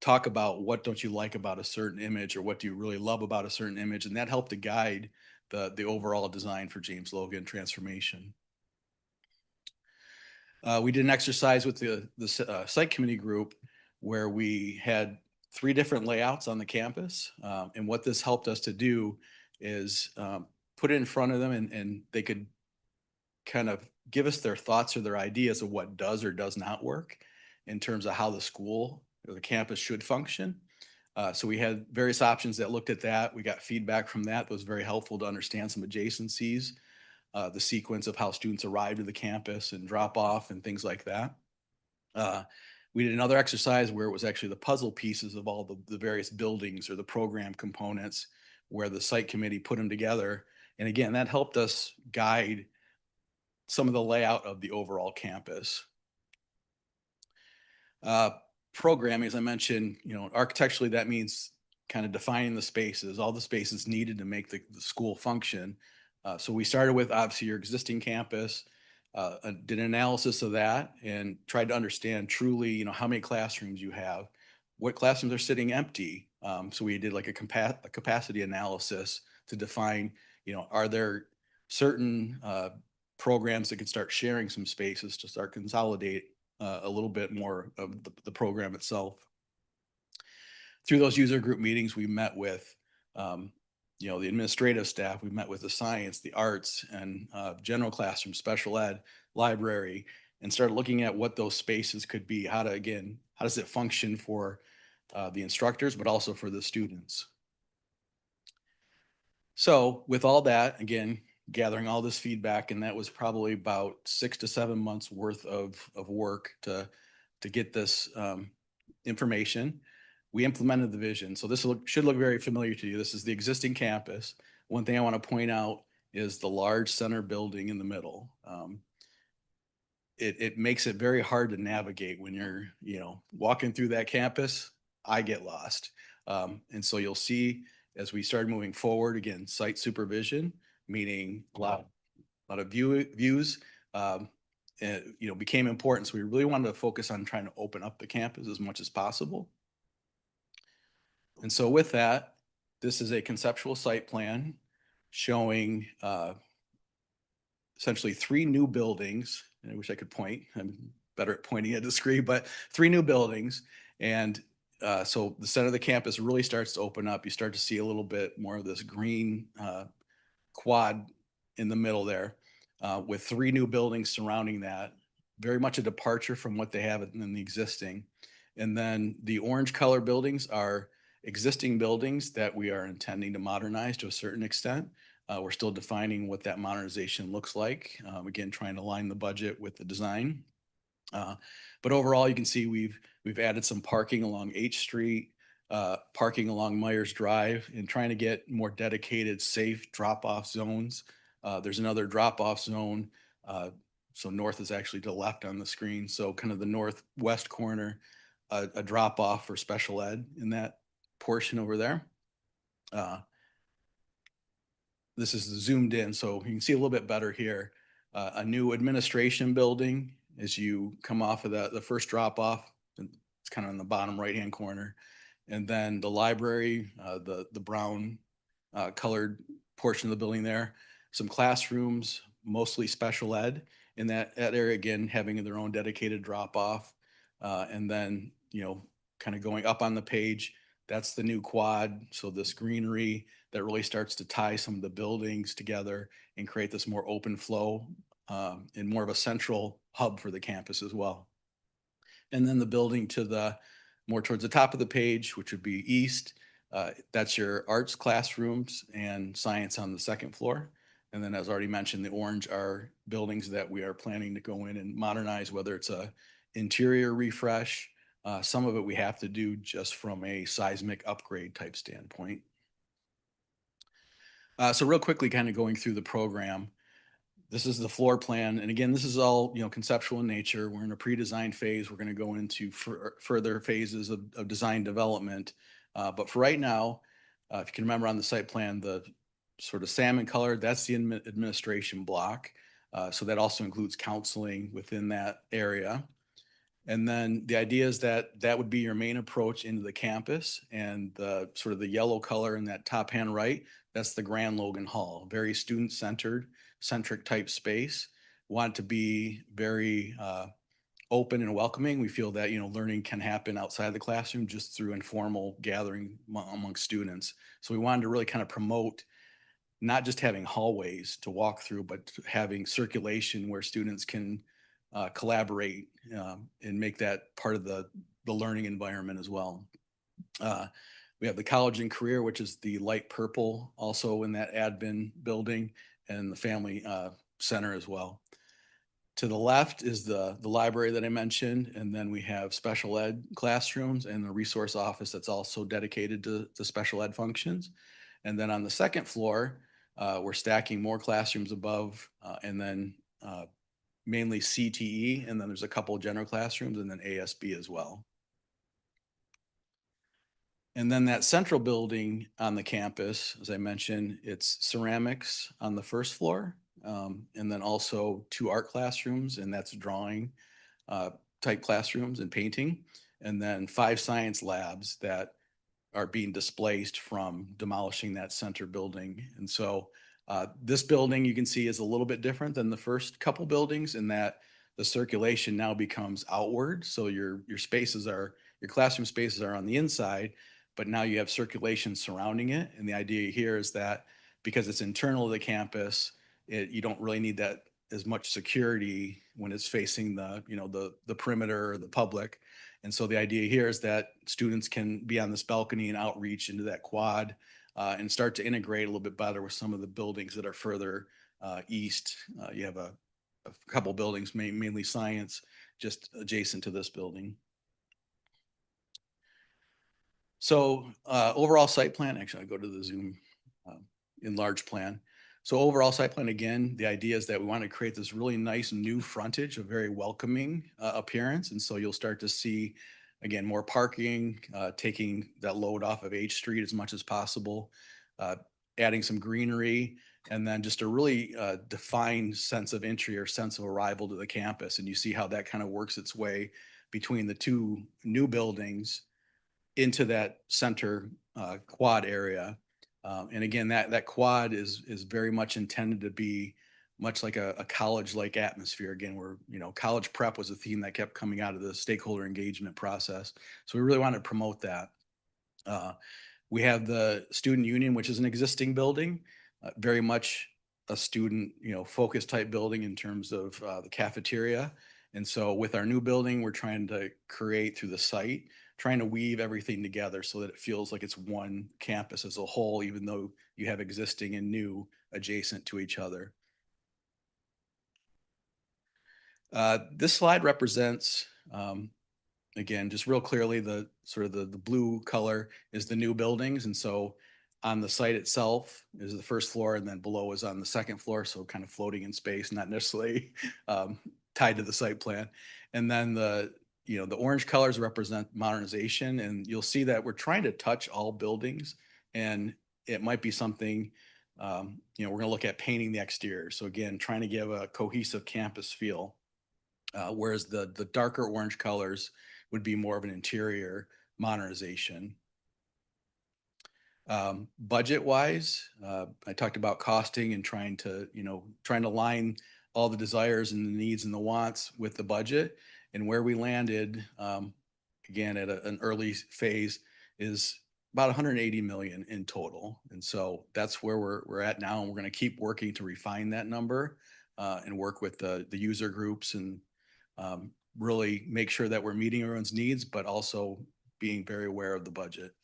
talk about what don't you like about a certain image, or what do you really love about a certain image. And that helped to guide the overall design for James Logan transformation. We did an exercise with the site committee group where we had 3 different layouts on the campus. And what this helped us to do is put it in front of them, and they could kind of give us their thoughts or their ideas of what does or does not work in terms of how the school or the campus should function. So we had various options that looked at that. We got feedback from that. That was very helpful to understand some adjacencies, the sequence of how students arrive to the campus and drop off and things like that. We did another exercise where it was actually the puzzle pieces of all the various buildings or the program components, where the site committee put them together. And again, that helped us guide some of the layout of the overall campus. Programming, as I mentioned, architecturally, that means kind of defining the spaces, all the spaces needed to make the school function. So we started with obviously your existing campus, did an analysis of that, and tried to understand truly, how many classrooms you have, what classrooms are sitting empty. So we did like a capacity analysis to define, are there certain programs that could start sharing some spaces to start consolidate a little bit more of the program itself. Through those user group meetings, we met with the administrative staff, we met with the science, the arts, and general classroom, special ed, library, and started looking at what those spaces could be, how does it function for the instructors, but also for the students. So with all that, again, gathering all this feedback, and that was probably about 6 to 7 months worth of work to get this information. We implemented the vision. So this should look very familiar to you. This is the existing campus. One thing I want to point out is the large center building in the middle. It makes it very hard to navigate when you're, walking through that campus. I get lost. And so you'll see as we started moving forward, again, site supervision, meaning a lot of views, became important. So we really wanted to focus on trying to open up the campus as much as possible. And so with that, this is a conceptual site plan showing essentially 3 new buildings. And I wish I could point. I'm better at pointing at the screen, but 3 new buildings. And so the center of the campus really starts to open up. You start to see a little bit more of this green quad in the middle there, with 3 new buildings surrounding that. Very much a departure from what they have in the existing. And then the orange color buildings are existing buildings that we are intending to modernize to a certain extent. We're still defining what that modernization looks like. Again, trying to align the budget with the design. But overall, you can see we've added some parking along H Street, parking along Myers Drive, and trying to get more dedicated, safe drop-off zones. There's another drop-off zone. So north is actually to the left on the screen. So kind of the northwest corner, a drop-off for special ed in that portion over there. This is zoomed in, so you can see a little bit better here. A new administration building as you come off of the first drop-off. It's kind of in the bottom right-hand corner. And then the library, the brown colored portion of the building there. Some classrooms, mostly special ed in that area, again, having their own dedicated drop-off. And then, kind of going up on the page, that's the new quad. So this greenery that really starts to tie some of the buildings together and create this more open flow and more of a central hub for the campus as well. And then the building to the more towards the top of the page, which would be east, that's your arts classrooms and science on the second floor. And then as already mentioned, the orange are buildings that we are planning to go in and modernize, whether it's a interior refresh. Some of it we have to do just from a seismic upgrade type standpoint. So real quickly, kind of going through the program, This is the floor plan. And again, this is all, conceptual in nature. We're in a pre-design phase. We're going to go into further phases of design development. But for right now, if you can remember on the site plan, the sort of salmon color, that's the administration block. So that also includes counseling within that area. And then the idea is that that would be your main approach into the campus, and the sort of the yellow color in that top hand right, that's the Grand Logan Hall, very centric type space. Want it to be very open and welcoming. We feel that, learning can happen outside the classroom just through informal gathering among students. So we wanted to really kind of promote not just having hallways to walk through, but having circulation where students can collaborate and make that part of the learning environment as well. We have the College and Career, which is the light purple, also in that admin building, and the Family Center as well. To the left is the library that I mentioned, and then we have special ed classrooms and the resource office that's also dedicated to special ed functions. And then on the second floor, we're stacking more classrooms above, and then mainly CTE, and then there's a couple of general classrooms, and then ASB as well. And then that central building on the campus, as I mentioned, it's ceramics on the first floor, and then also 2 art classrooms, and that's drawing type classrooms and painting, and then 5 science labs that are being displaced from demolishing that center building. And so this building, you can see, is a little bit different than the first couple buildings in that the circulation now becomes outward. So your classroom spaces are on the inside, but now you have circulation surrounding it. And the idea here is that because it's internal to the campus, you don't really need that as much security when it's facing the perimeter or the public. And so the idea here is that students can be on this balcony and outreach into that quad and start to integrate a little bit better with some of the buildings that are further east. You have a couple buildings, mainly science, just adjacent to this building. So overall site plan, actually I'll go to the Zoom enlarged plan. So overall site plan, again, the idea is that we want to create this really nice new frontage, a very welcoming appearance. And so you'll start to see, again, more parking, taking that load off of H Street as much as possible, adding some greenery, and then just a really defined sense of entry or sense of arrival to the campus. And you see how that kind of works its way between the 2 new buildings into that center quad area. And again, that quad is very much intended to be much like a college-like atmosphere. Again, where, college prep was a theme that kept coming out of the stakeholder engagement process. So we really want to promote that. We have the student union, which is an existing building, very much a student, focused type building in terms of the cafeteria. And so with our new building, we're trying to create through the site, trying to weave everything together so that it feels like it's one campus as a whole, even though you have existing and new adjacent to each other. This slide represents, again, just real clearly, the sort of the blue color is the new buildings. And so on the site itself is the first floor, and then below is on the second floor. So kind of floating in space, not necessarily tied to the site plan. And then the orange colors represent modernization, and you'll see that we're trying to touch all buildings, and it might be something, we're going to look at painting the exterior. So again, trying to give a cohesive campus feel, whereas the darker orange colors would be more of an interior modernization. Budget wise, I talked about costing and trying to align all the desires and the needs and the wants with the budget. And where we landed, again, at an early phase, is about 180 million in total. And so that's where we're at now. And we're going to keep working to refine that number and work with the user groups and really make sure that we're meeting everyone's needs, but also being very aware of the budget.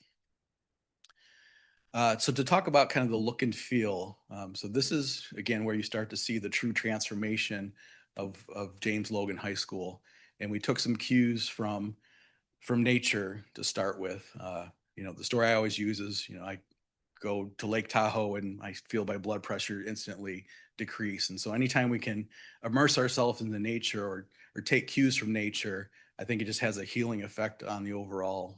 So to talk about kind of the look and feel, so this is, again, where you start to see the true transformation of James Logan High School. And we took some cues from nature to start with. The story I always use is, I go to Lake Tahoe and I feel my blood pressure instantly decrease. And so anytime we can immerse ourselves in the nature or take cues from nature, I think it just has a healing effect on the overall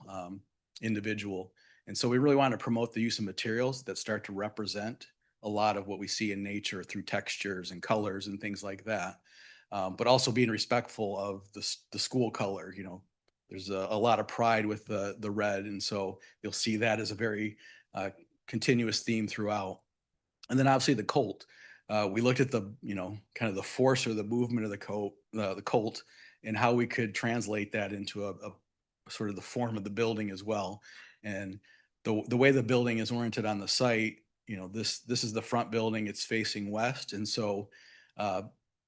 individual. And so we really want to promote the use of materials that start to represent a lot of what we see in nature through textures and colors and things like that. But also being respectful of the school color. You know, there's a lot of pride with the red, and so you'll see that as a very continuous theme throughout. And then obviously the Colt. We looked at the, you know, kind of the force or the movement of the Colt, and how we could translate that into a sort of the form of the building as well. And the way the building is oriented on the site, you know, this is the front building, it's facing west. And so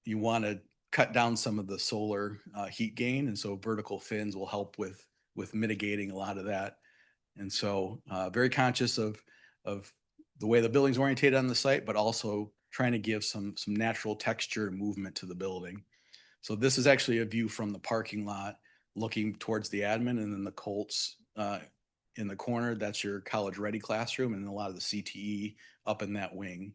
you want to cut down some of the solar heat gain. And so vertical fins will help with mitigating a lot of that. And so very conscious of the way the building's orientated on the site, but also trying to give some natural texture and movement to the building. So this is actually a view from the parking lot looking towards the admin, and then the Colts in the corner, that's your college ready classroom, and a lot of the CTE up in that wing.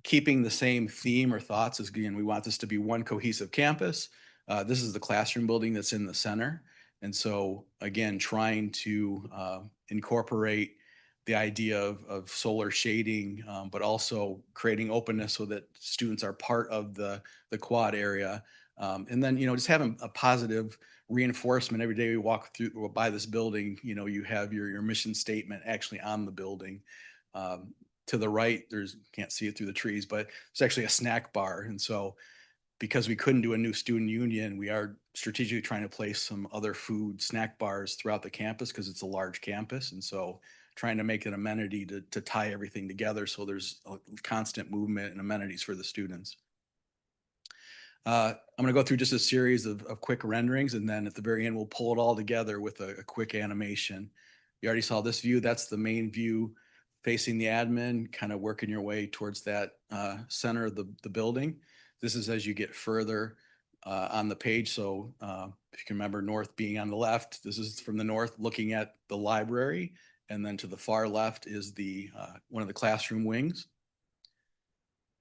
Keeping the same theme or thoughts as, again, we want this to be one cohesive campus. This is the classroom building that's in the center. And so again, trying to incorporate the idea of solar shading, but also creating openness so that students are part of the quad area. And then, you know, just having a positive reinforcement every day we walk through or by this building. You know, you have your mission statement actually on the building. To the right, can't see it through the trees, but it's actually a snack bar. And so because we couldn't do a new student union, we are strategically trying to place some other food snack bars throughout the campus because it's a large campus. And so trying to make an amenity to tie everything together so there's a constant movement and amenities for the students. I'm going to go through just a series of quick renderings, and then at the very end, we'll pull it all together with a quick animation. You already saw this view. That's the main view facing the admin, kind of working your way towards that center of the building. This is as you get further on the page. So if you can remember, north being on the left, this is from the north looking at the library. And then to the far left is the one of the classroom wings.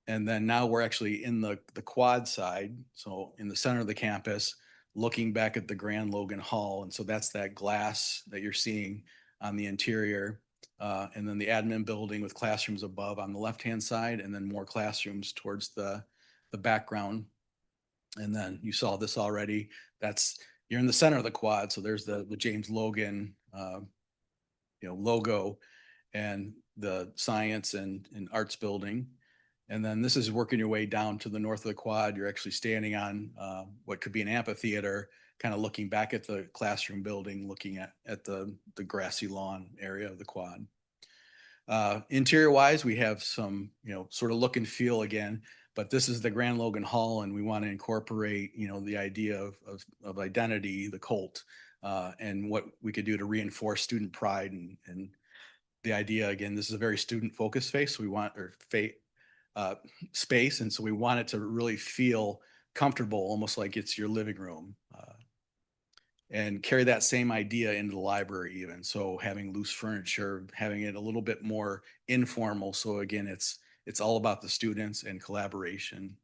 And then now we're actually in the quad side. So in the center of the campus, looking back at the Grand Logan Hall. And so that's that glass that you're seeing on the interior. And then the admin building with classrooms above on the left-hand side, and then more classrooms towards the background. And then you saw this already. You're in the center of the quad. So there's the James Logan, logo, and the science and arts building. And then this is working your way down to the north of the quad. You're actually standing on what could be an amphitheater, kind of looking back at the classroom building, looking at the grassy lawn area of the quad. Interior wise, we have some, sort of look and feel again, but this is the Grand Logan Hall, and we want to incorporate, the idea of identity, the Colt, and what we could do to reinforce student pride and the idea, again, this is a very student focused space. So we want, space. And so we want it to really feel comfortable, almost like it's your living room, and carry that same idea into the library even. So having loose furniture, having it a little bit more informal. So again, it's all about the students and collaboration.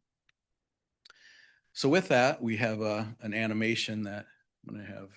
So with that, we have an animation that I'm going to have.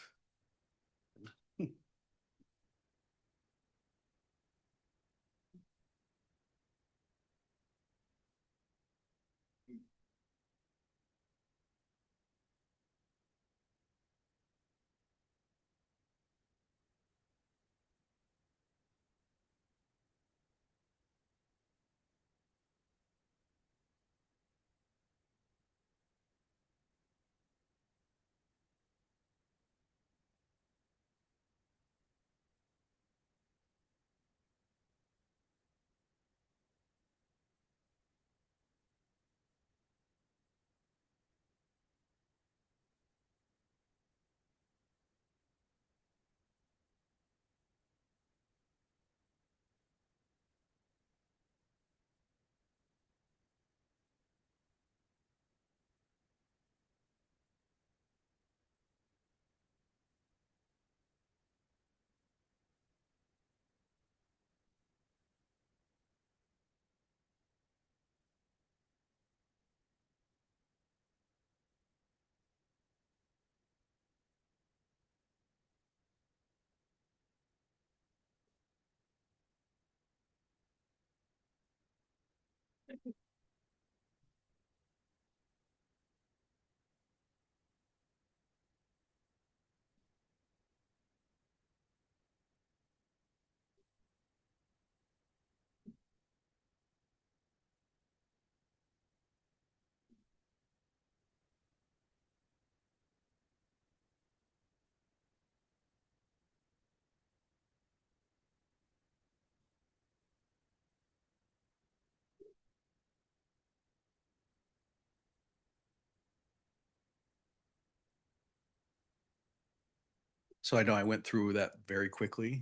So I know I went through that very quickly.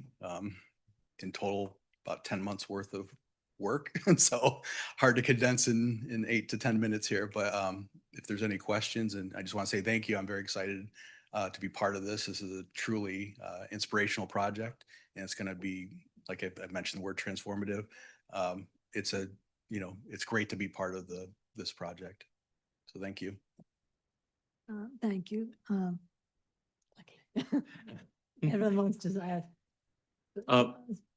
In total, about 10 months worth of work. And so hard to condense in 8 to 10 minutes here. But if there's any questions, and I just want to say thank you. I'm very excited to be part of this. This is a truly inspirational project. And it's going to be, like I mentioned, the word transformative. It's a, it's great to be part of this project. So thank you. Thank you. Okay. Everyone wants to ask.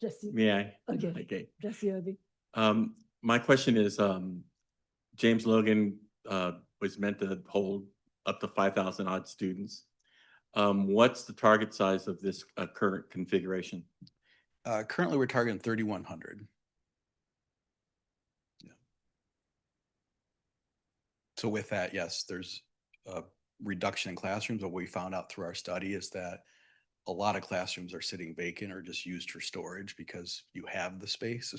Jesse. May I? Okay. Okay. Jesse Obi. My question is, James Logan was meant to hold up to 5,000 odd students. What's the target size of this current configuration? Currently, we're targeting 3,100. Yeah. So with that, yes, there's a reduction in classrooms. What we found out through our study is that a lot of classrooms are sitting vacant or just used for storage because you have the space.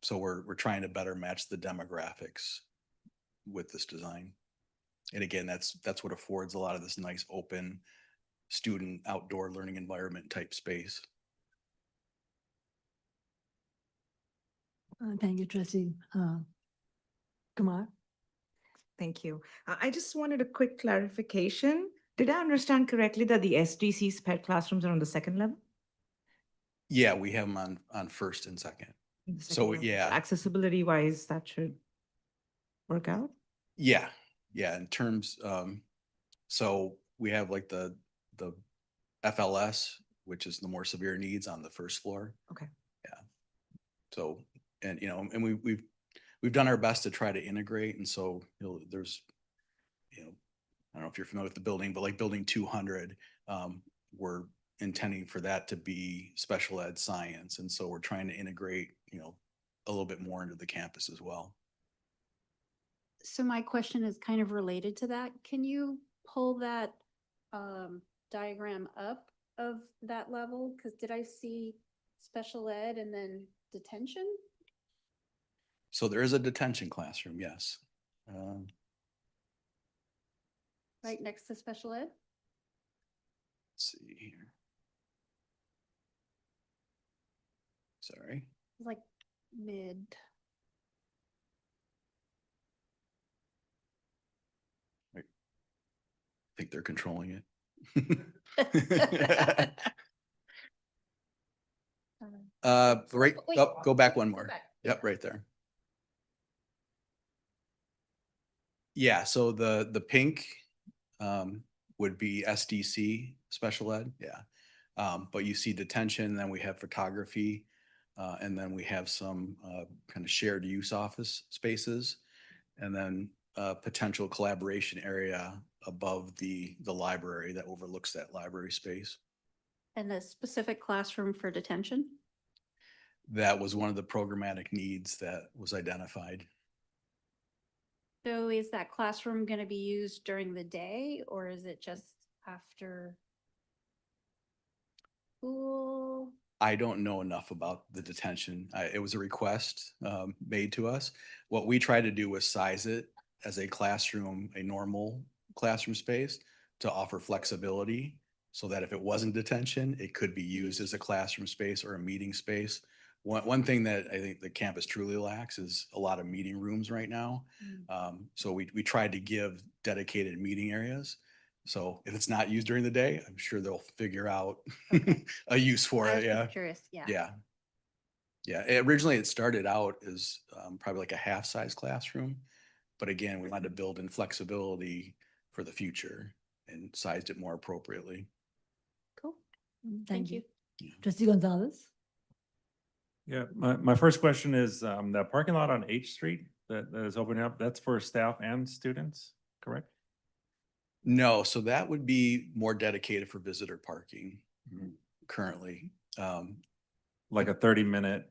So we're trying to better match the demographics with this design. And again, that's what affords a lot of this nice open student outdoor learning environment type space. Thank you, Trustee Kumar. Thank you. I just wanted a quick clarification. Did I understand correctly that the SDC SPED classrooms are on the second level? Yeah, we have them on first and second. The second So level. yeah, Accessibility wise, that should work out? yeah, in terms, so we have like the FLS, which is the more severe needs on the first floor. Okay. Yeah. So, and and we've done our best to try to integrate. And so, there's, I don't know if you're familiar with the building, but like building 200, we're intending for that to be special ed science. And so we're trying to integrate, a little bit more into the campus as well. So my question is kind of related to that. Can you pull that diagram up of that level? Because did I see special ed and then detention? So there is a detention classroom, yes. Right next to special ed? Let's see here. Sorry. It's like mid. I think they're controlling it. Right, Wait, go back one more. back. Yep, right there. Yeah, so the pink would be SDC special ed, yeah. But you see detention, then we have photography, and then we have some kind of shared use office spaces, and then a potential collaboration area above the library that overlooks that library space. And a specific classroom for detention? That was one of the programmatic needs that was identified. So is that classroom going to be used during the day or is it just after school? I don't know enough about the detention. It was a request made to us. What we tried to do was size it as a classroom, a normal classroom space to offer flexibility so that if it wasn't detention, it could be used as a classroom space or a meeting space. One thing that I think the campus truly lacks is a lot of meeting rooms right now. So we tried to give dedicated meeting areas. So if it's not used during the day, I'm sure they'll figure out a use for I it. was Yeah. just curious, yeah. Yeah. Yeah. Originally it started out as probably like a half-size classroom. But again, we wanted to build in flexibility for the future and sized it more appropriately. Cool. Thank Thank you. Trustee Gonzalez. Yeah, my first question is, that parking lot on H Street that is opening up, that's for staff and students, correct? No, so that would be more dedicated for visitor parking currently. Like a 30-minute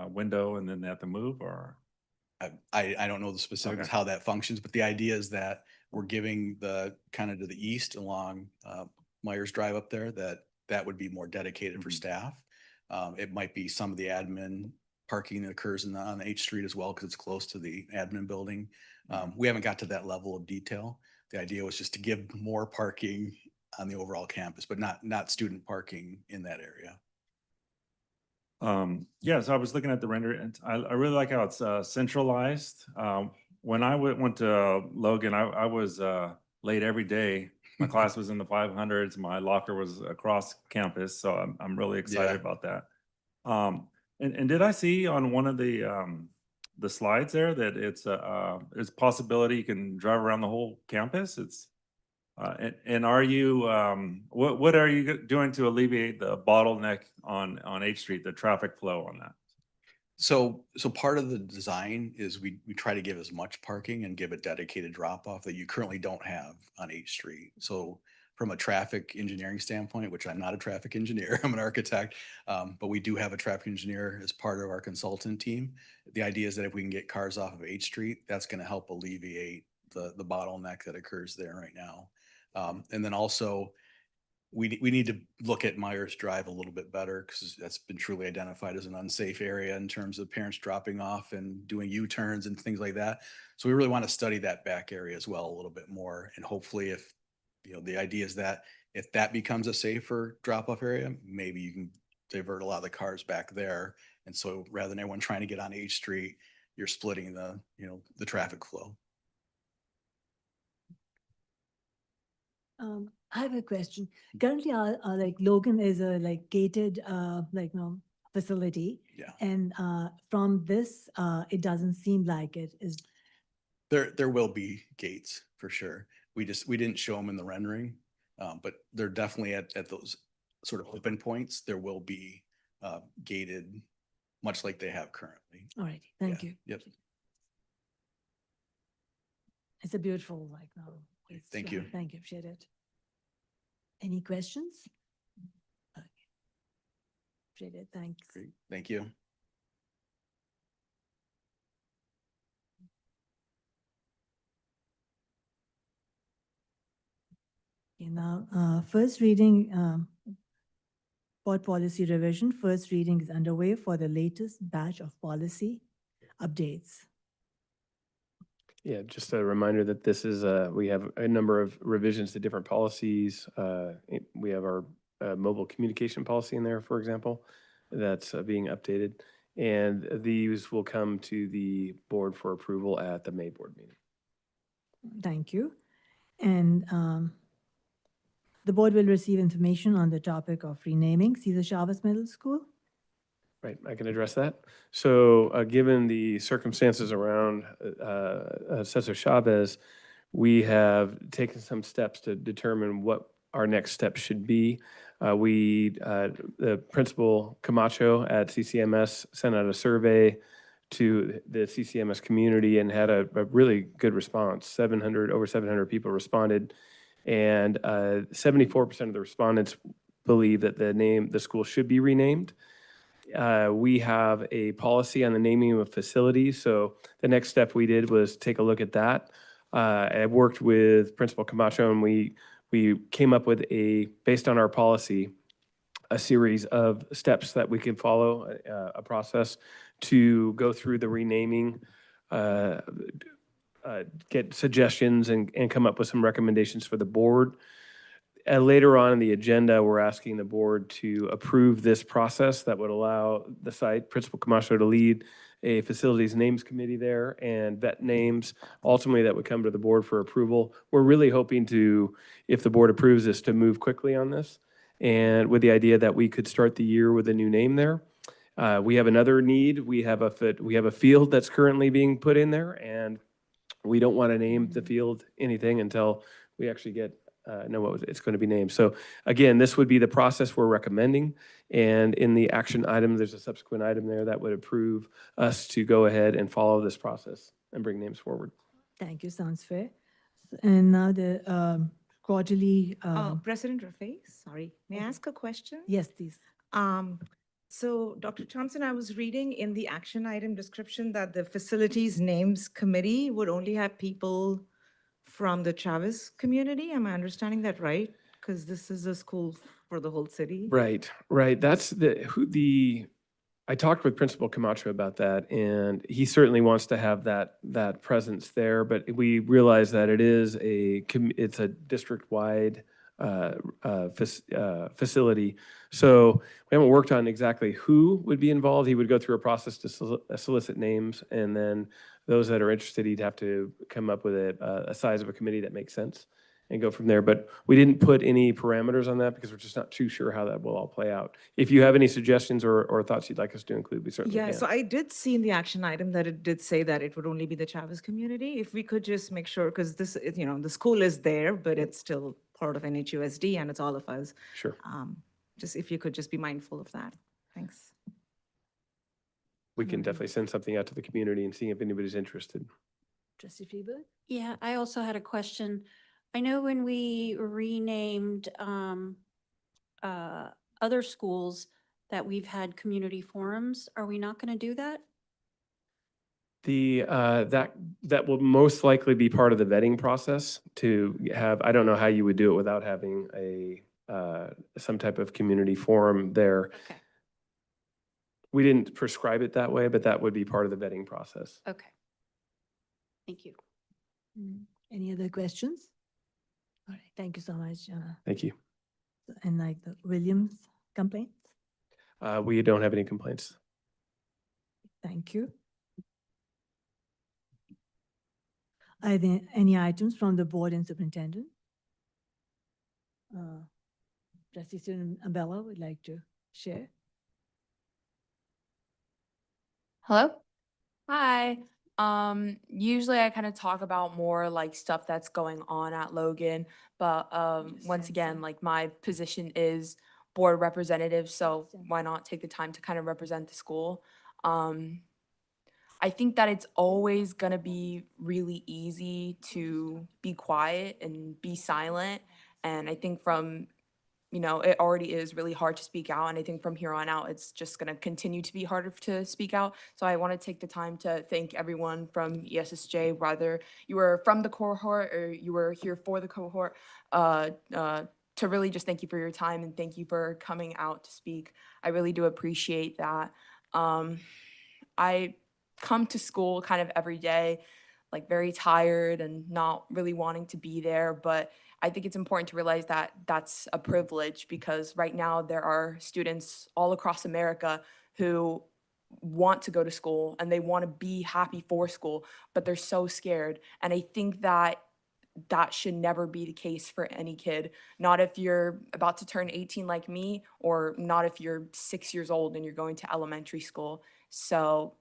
window and then they have to move, or? I don't know the specifics Okay. how that functions, but the idea is that we're giving the kind of to the east along Myers Drive up there, that would be more dedicated for staff. It might be some of the admin parking that occurs on H Street as well, because it's close to the admin building. We haven't got to that level of detail. The idea was just to give more parking on the overall campus, but not student parking in that area. Yeah, so I was looking at the render and I really like how it's centralized. When I went to Logan, I was late every day. My class was in the 500s. My locker was across campus, so I'm really excited Yeah. about that. And did I see on one of the slides there that it's a possibility you can drive around the whole campus? It's and are you what are you doing to alleviate the bottleneck on H Street, the traffic flow on that? So part of the design is we try to give as much parking and give a dedicated drop off that you currently don't have on H Street. So from a traffic engineering standpoint, which I'm not a traffic engineer, I'm an architect, but we do have a traffic engineer as part of our consultant team. The idea is that if we can get cars off of H Street, that's going to help alleviate the bottleneck that occurs there right now. And then also we need to look at Myers Drive a little bit better, because that's been truly identified as an unsafe area in terms of parents dropping off and doing U-turns and things like that. So we really want to study that back area as well a little bit more. And hopefully if, the idea is that if that becomes a safer drop-off area, maybe you can divert a lot of the cars back there. And so rather than everyone trying to get on H Street, you're splitting the traffic flow. I have a question. Currently, like Logan is a gated facility. Yeah. And from this, it doesn't seem like it is. There will be gates for sure. We didn't show them in the rendering, but they're definitely at those sort of open points. There will be gated, much like they have currently. All right, thank you. Yep. It's a beautiful Thank you. Thank you, appreciate it. Any questions? Okay. Appreciate it, thanks. Great. Thank you. Okay, now, first reading, board policy revision, first reading is underway for the latest batch of policy updates. Yeah, just a reminder that this is, we have a number of revisions to different policies. We have our mobile communication policy in there, for example, that's being updated. And these will come to the board for approval at the May board meeting. Thank you. And the board will receive information on the topic of renaming Cesar Chavez Middle School. Right, I can address that. So given the circumstances around Cesar Chavez, we have taken some steps to determine what our next steps should be. The principal Camacho at CCMS sent out a survey to the CCMS community and had a really good response. Over 700 people responded, and 74% of the respondents believe that the school should be renamed. We have a policy on the naming of facilities, so the next step we did was take a look at that. I worked with Principal Camacho, and we came up with based on our policy, a series of steps that we can follow, a process to go through the renaming, get suggestions and come up with some recommendations for the board. Later on in the agenda, we're asking the board to approve this process that would allow the site, Principal Camacho, to lead a facilities names committee there and vet names, ultimately that would come to the board for approval. We're really hoping to, if the board approves this, to move quickly on this, and with the idea that we could start the year with a new name there. We have another need. We have a field that's currently being put in there, and we don't want to name the field anything until we actually get know what it's going to be named. So again, this would be the process we're recommending. And in the action item, there's a subsequent item there that would approve us to go ahead and follow this process and bring names forward. Thank you, sounds fair. And now the quarterly. President Rafay, sorry, may I ask a question? Yes, please. So Dr. Thompson, I was reading in the action item description that the facilities names committee would only have people from the Chavez community. Am I understanding that right? Because this is a school for the whole city. Right. That's I talked with Principal Camacho about that, and he certainly wants to have that presence there, but we realize that it's a district-wide facility. So we haven't worked on exactly who would be involved. He would go through a process to solicit names, and then those that are interested, he'd have to come up with a size of a committee that makes sense and go from there. But we didn't put any parameters on that because we're just not too sure how that will all play out. If you have any suggestions or thoughts you'd like us to include, we certainly Yeah, can. so I did see in the action item that it did say that it would only be the Chavez community. If we could just make sure, because this, the school is there, but it's still part of NHUSD and it's all of us. Sure. Just if you could just be mindful of that. Thanks. We can definitely send something out to the community and see if anybody's interested. Trustee Freeburg? Yeah, I also had a question. I know when we renamed other schools that we've had community forums. Are we not going to do that? That will most likely be part of the vetting process to have, I don't know how you would do it without having some type of community forum there. Okay. We didn't prescribe it that way, but that would be part of the vetting process. Okay. Thank you. Any other questions? All right, thank you so much. Thank you. And like the Williams complaints? We don't have any complaints. Thank you. Are there any items from the board and superintendent? Trustee Student Abella would like to share. Hello? Hi. Usually I kind of talk about more like stuff that's going on at Logan, but once again, like my position is board representative, so why not take the time to kind of represent the school? I think that it's always gonna be really easy to be quiet and be silent, and I think from it already is really hard to speak out. And I think from here on out, it's just going to continue to be harder to speak out. So I want to take the time to thank everyone from ESSJ, whether you were from the cohort or you were here for the cohort, to really just thank you for your time and thank you for coming out to speak. I really do appreciate that. I come to school kind of every day, like very tired and not really wanting to be there, but I think it's important to realize that that's a privilege because right now there are students all across America who want to go to school and they want to be happy for school, but they're so scared. And I think that that should never be the case for any kid, not if you're about to turn 18 like me, or not if you're 6 years old and you're going to elementary school. So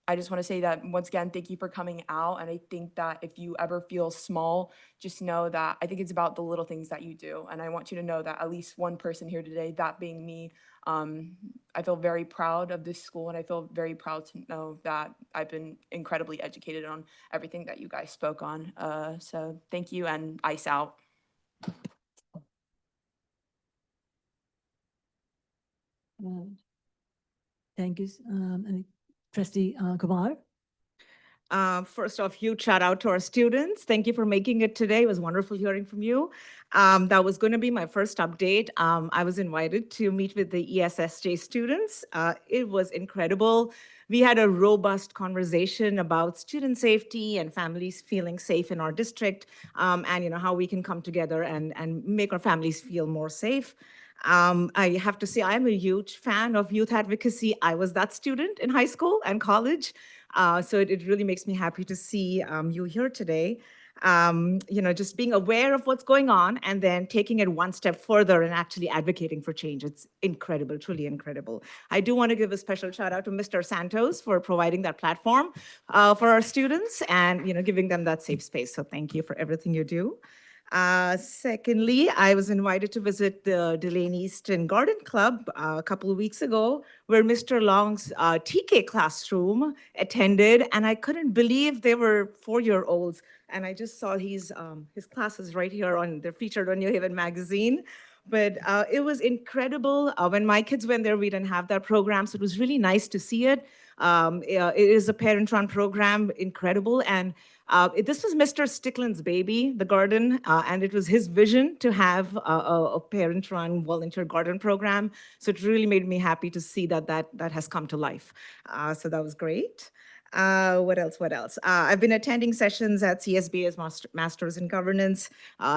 I just want to say that once again, thank you for coming out. And I think that if you ever feel small, just know that I think it's about the little things that you do. And I want you to know that at least one person here today, that being me, I feel very proud of this school. And I feel very proud to know that I've been incredibly educated on everything that you guys spoke on. So thank you, and ice out. Thank you. Trustee Kumar. First off, huge shout out to our students. Thank you for making it today. It was wonderful hearing from you. That was going to be my first update. I was invited to meet with the ESSJ students. It was incredible. We had a robust conversation about student safety and families feeling safe in our district, and how we can come together and make our families feel more safe. I have to say, I'm a huge fan of youth advocacy. I was that student in high school and college. So it really makes me happy to see you here today. Just being aware of what's going on and then taking it one step further and actually advocating for change. It's incredible, truly incredible. I do want to give a special shout out to Mr. Santos for providing that platform for our students and giving them that safe space. So thank you for everything you do. Secondly, I was invited to visit the Delaney Easton Garden Club a couple of weeks ago, where Mr. Long's TK classroom attended, and I couldn't believe they were 4-year-olds. And I just saw his classes right here they're featured on New Haven Magazine. But it was incredible. When my kids went there, we didn't have that program, so it was really nice to see it. It is a parent-run program, incredible. And this was Mr. Stickland's baby, the garden, and it was his vision to have a parent-run volunteer garden program. So it really made me happy to see that has come to life. So that was great. What else? I've been attending sessions at CSBA's Masters in Governance.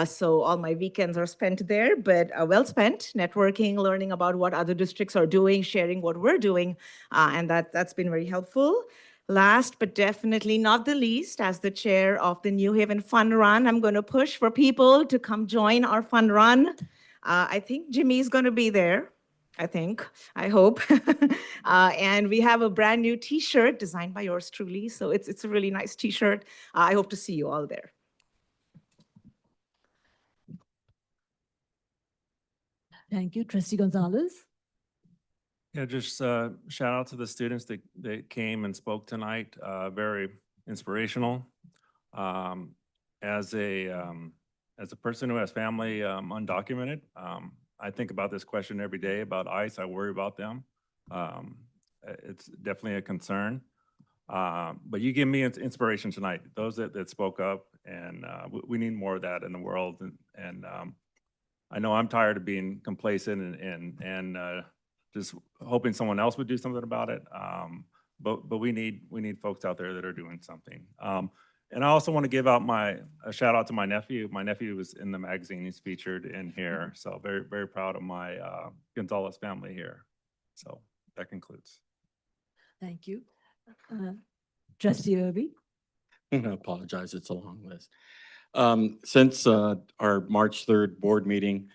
So all my weekends are spent there, but well spent, networking, learning about what other districts are doing, sharing what we're doing. And that's been very helpful. Last but definitely not the least, as the chair of the New Haven Fun Run, I'm going to push for people to come join our fun run. I think Jimmy's going to be there. I hope. And we have a brand new T-shirt designed by yours truly. So it's a really nice T-shirt. I hope to see you all there. Thank you. Trustee Gonzalez. Yeah, just shout out to the students that came and spoke tonight. Very inspirational. As a person who has family undocumented, I think about this question every day about ICE. I worry about them. It's definitely a concern. But you give me inspiration tonight. Those that spoke up, and we need more of that in the world. And I know I'm tired of being complacent and just hoping someone else would do something about it. But we need folks out there that are doing something. And I also want to give out a shout out to my nephew. My nephew was in the magazine. He's featured in here. So very, very proud of my Gonzalez family here. So that concludes. Thank you. Trustee Irby. I apologize, it's a long list. Since our March 3rd board meeting,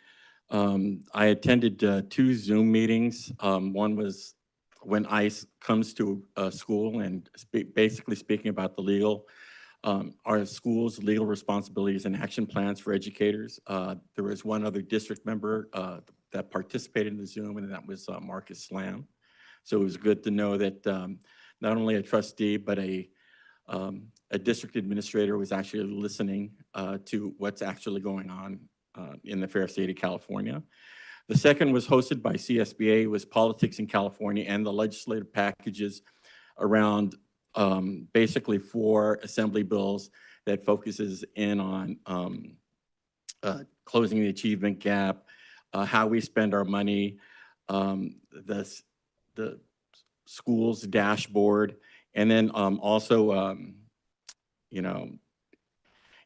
I attended 2 Zoom meetings. One was when ICE comes to a school and basically speaking about the our school's legal responsibilities and action plans for educators. There was one other district member that participated in the Zoom, and that was Marcus Slam. So it was good to know that not only a trustee, but a district administrator was actually listening to what's actually going on in the fair state of California. The second was hosted by CSBA, was Politics in California and the legislative packages around basically 4 assembly bills that focuses in on closing the achievement gap, how we spend our money, the school's dashboard, and then also,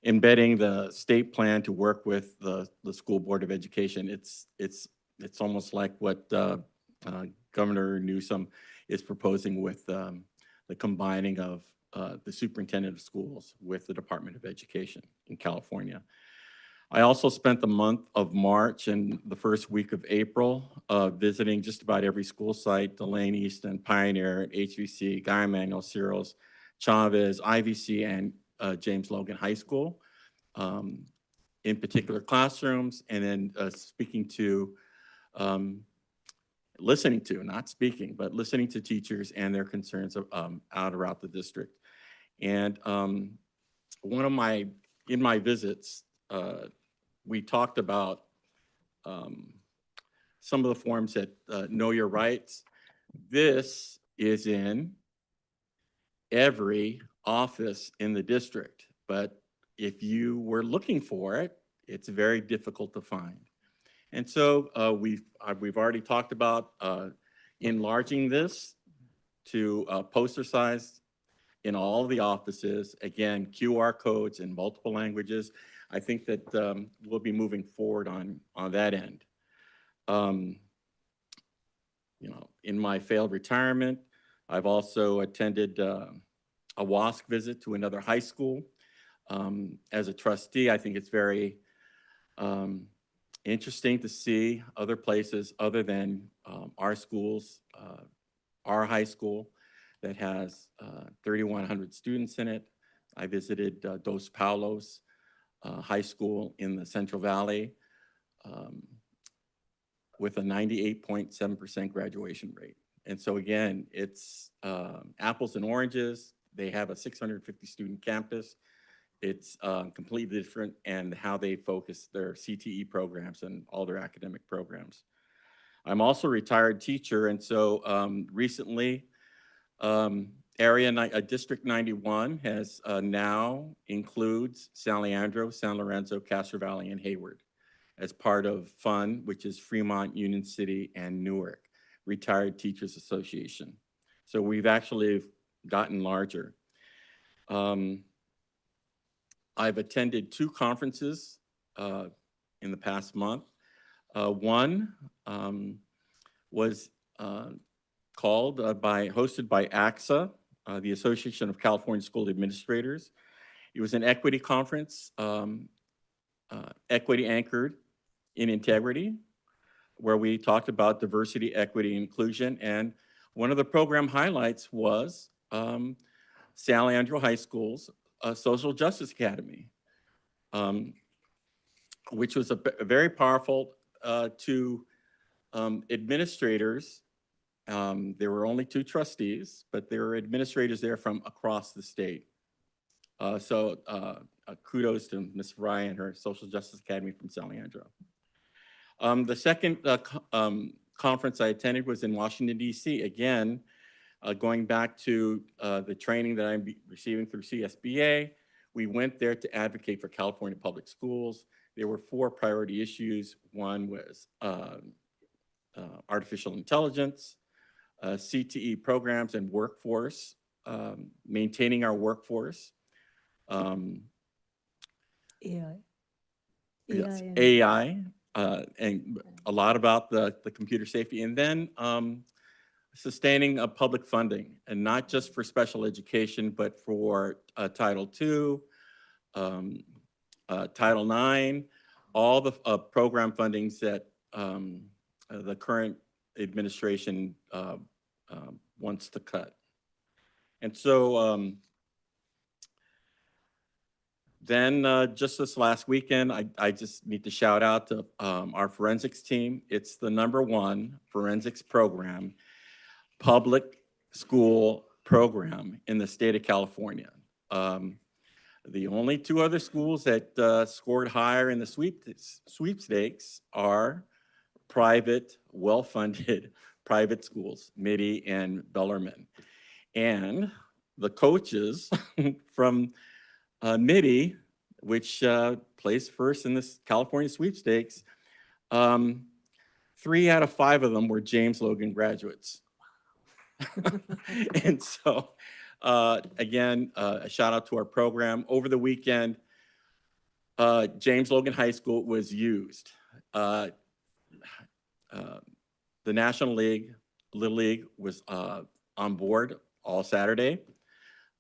embedding the state plan to work with the School Board of Education. It's almost like what Governor Newsom is proposing with the combining of the superintendent of schools with the Department of Education in California. I also spent the month of March and the first week of April visiting just about every school site: Delaney, Easton, Pioneer, HVC, Guy Emanuel, Cyrils, Chavez, IVC, and James Logan High School, in particular classrooms, and then listening to, not speaking, but listening to teachers and their concerns out around the district. And in my visits, we talked about some of the forms that Know Your Rights. This is in every office in the district, but if you were looking for it, it's very difficult to find. And so we've already talked about enlarging this to poster size in all the offices. Again, QR codes in multiple languages. I think that we'll be moving forward on that end. In my failed retirement, I've also attended a WASC visit to another high school. As a trustee, I think it's very interesting to see other places other than our schools, our high school that has 3,100 students in it. I visited Dos Paulos high school in the Central Valley with a 98.7% graduation rate. And so again, it's apples and oranges. They have a 650 student campus. It's completely different and how they focus their CTE programs and all their academic programs. I'm also a retired teacher, and so recently, District 91 has now includes San Leandro, San Lorenzo, Castro Valley, and Hayward as part of FUN, which is Fremont, Union City, and Newark Retired Teachers Association. So we've actually gotten larger. I've attended 2 conferences in the past month. One was hosted by ACSA, the Association of California School Administrators. It was an equity conference, equity anchored in integrity, where we talked about diversity, equity, and inclusion. And one of the program highlights was San Leandro High School's Social Justice Academy, which was a very powerful to administrators. There were only 2 trustees, but there were administrators there from across the state. So kudos to Ms. Fry and her Social Justice Academy from San Leandro. The second conference I attended was in Washington, D.C. Again, going back to the training that I'm receiving through CSBA, we went there to advocate for California public schools. There were 4 priority issues. One was artificial intelligence, CTE programs and workforce, maintaining our workforce. AI. Yes, and- AI, and a lot about the computer safety. And then sustaining public funding, and not just for special education, but for Title II, Title IX, all the program fundings that the current administration wants to cut. And so then just this last weekend, I just need to shout out to our forensics team. It's the #1 forensics program, public school program in the state of California. The only 2 other schools that scored higher in the sweepstakes are private, well-funded private schools, Mitty and Bellarmine. And the coaches from Mitty, which placed first in this California sweepstakes, 3 out of 5 of them were James Logan graduates. And so, again, a shout out to our program. Over the weekend, James Logan High School was used. The National League, Little League was on board all Saturday.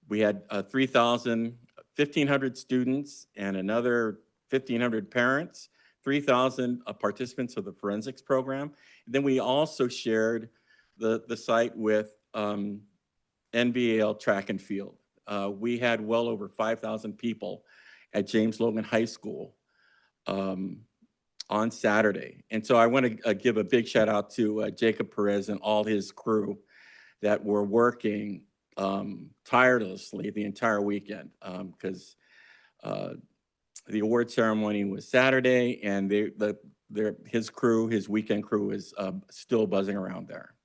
We had 1,500 students and another 1,500 parents, 3,000 participants of the forensics program. And then we also shared the site with NVAL track and field. We had well over 5,000 people at James Logan High School on Saturday. And so I want to give a big shout out to Jacob Perez and all his crew that were working tirelessly the entire weekend, because the award ceremony was Saturday, and his crew, his weekend crew, is still buzzing around there.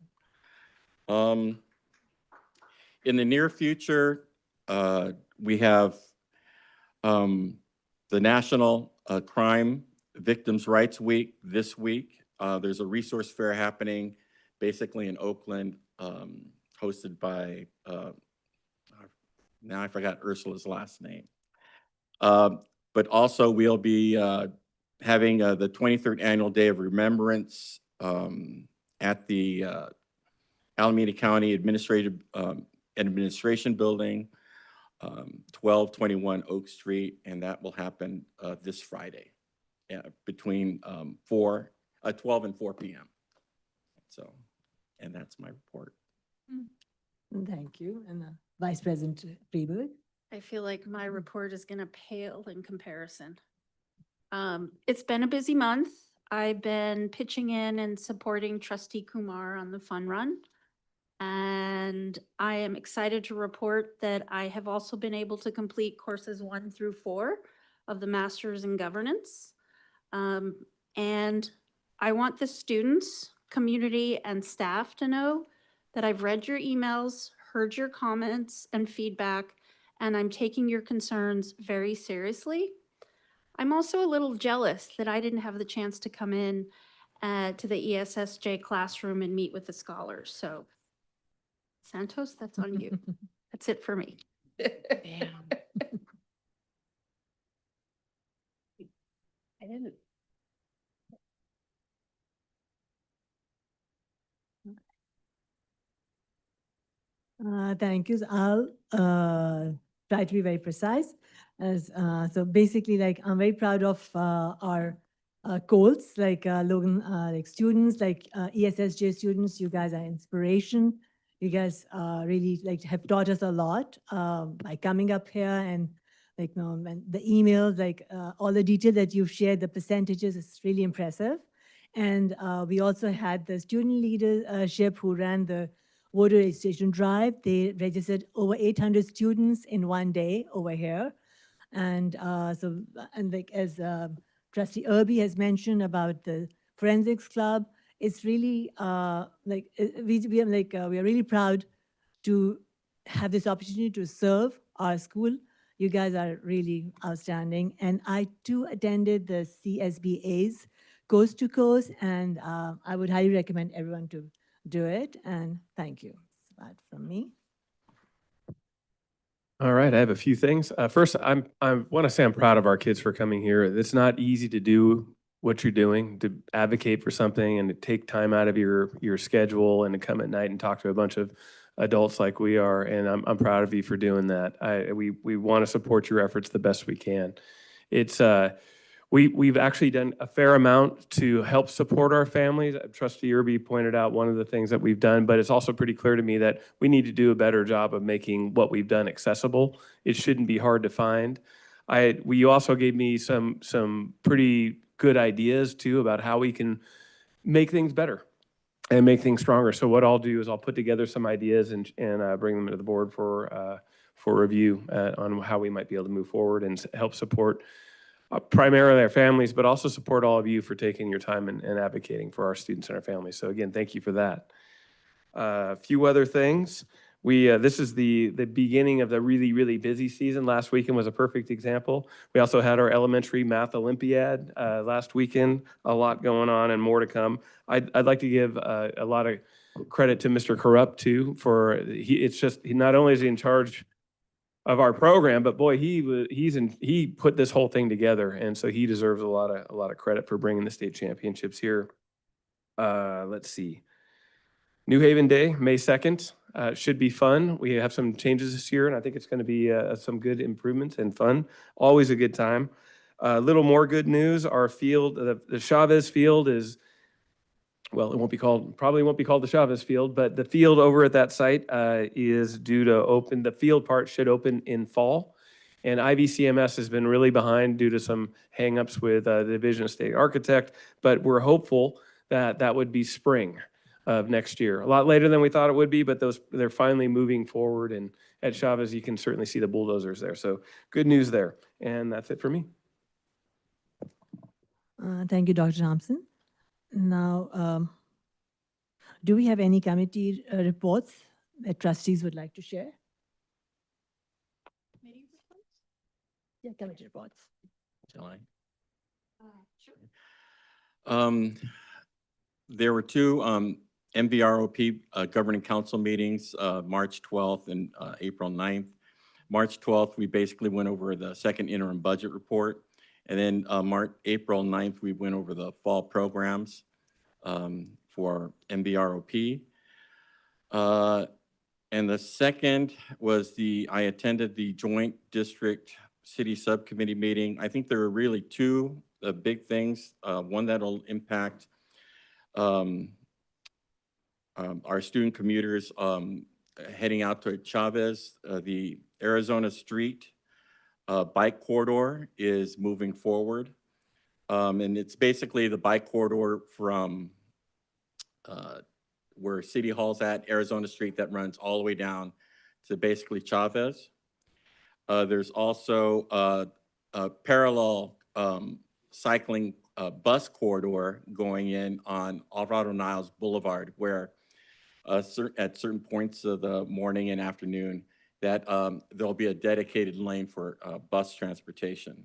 In the near future, we have the National Crime Victims' Rights Week this week. There's a resource fair happening basically in Oakland, hosted by, now I forgot Ursula's last name. But also we'll be having the 23rd Annual Day of Remembrance at the Alameda County Administration Building, 1221 Oak Street, and that will happen this Friday between 12 and 4 p.m. So, and that's my report. Thank you. And Vice President Freeburg. I feel like my report is going to pale in comparison. It's been a busy month. I've been pitching in and supporting Trustee Kumar on the fun run. And I am excited to report that I have also been able to complete courses 1 through 4 of the Masters in Governance. And I want the students, community, and staff to know that I've read your emails, heard your comments and feedback, and I'm taking your concerns very seriously. I'm also a little jealous that I didn't have the chance to come in to the ESSJ classroom and meet with the scholars. So Santos, that's on you. That's it for me. Damn. I didn't. Thank you. So I'll try to be very precise. So basically, like, I'm very proud of our goals, like Logan, like students, like ESSJ students. You guys are inspiration. You guys really like have taught us a lot by coming up here and like, and the emails, like all the detail that you've shared, the percentages is really impressive. And we also had the student leadership who ran the voter registration drive. They registered over 800 students in one day over here. And and like as Trustee Irby has mentioned about the Forensics Club, it's really we are really proud to have this opportunity to serve our school. You guys are really outstanding. And I too attended the CSBA's Coast to Coast, and I would highly recommend everyone to do it. And thank you. That's that from me. All right, I have a few things. First, I want to say I'm proud of our kids for coming here. It's not easy to do what you're doing, to advocate for something and to take time out of your schedule and to come at night and talk to a bunch of adults like we are. And I'm proud of you for doing that. We want to support your efforts the best we can. It's we've actually done a fair amount to help support our families. Trustee Irby pointed out one of the things that we've done, but it's also pretty clear to me that we need to do a better job of making what we've done accessible. It shouldn't be hard to find. You also gave me some pretty good ideas too about how we can make things better and make things stronger. So what I'll do is I'll put together some ideas and bring them to the board for review on how we might be able to move forward and help support primarily our families, but also support all of you for taking your time and advocating for our students and our families. So again, thank you for that. A few other things. This is the beginning of the really, really busy season. Last weekend was a perfect example. We also had our elementary math Olympiad last weekend. A lot going on and more to come. I'd like to give a lot of credit to Mr. Corrupt too he not only is he in charge of our program, but boy, he put this whole thing together, and so he deserves a lot of credit for bringing the state championships here. Let's see, New Haven Day, May 2nd, should be fun. We have some changes this year, and I think it's going to be some good improvements and fun. Always a good time. A little more good news: our field, the Chavez Field, is. Well, probably won't be called the Chavez Field, but the field over at that site is due to open. The field part should open in fall. And IVCMS has been really behind due to some hangups with the Division of State Architect, but we're hopeful that that would be spring of next year. A lot later than we thought it would be, but they're finally moving forward. And at Chavez, you can certainly see the bulldozers there. So good news there. And that's it for me. Thank you, Dr. Thompson. Now, do we have any committee reports that trustees would like to share? Yeah, committee reports. Shall I? There were two MVROP Governing Council meetings, March 12th and April 9th. March 12th, we basically went over the second interim budget report. And then April 9th, we went over the fall programs for MVROP. And the second was I attended the Joint District City Subcommittee meeting. I think there are really two big things. One that'll impact our student commuters heading out to Chavez. The Arizona Street bike corridor is moving forward. And it's basically the bike corridor from where City Hall's at, Arizona Street, that runs all the way down to basically Chavez. There's also a parallel cycling bus corridor going in on Alvarado Niles Boulevard, where at certain points of the morning and afternoon, that there'll be a dedicated lane for bus transportation.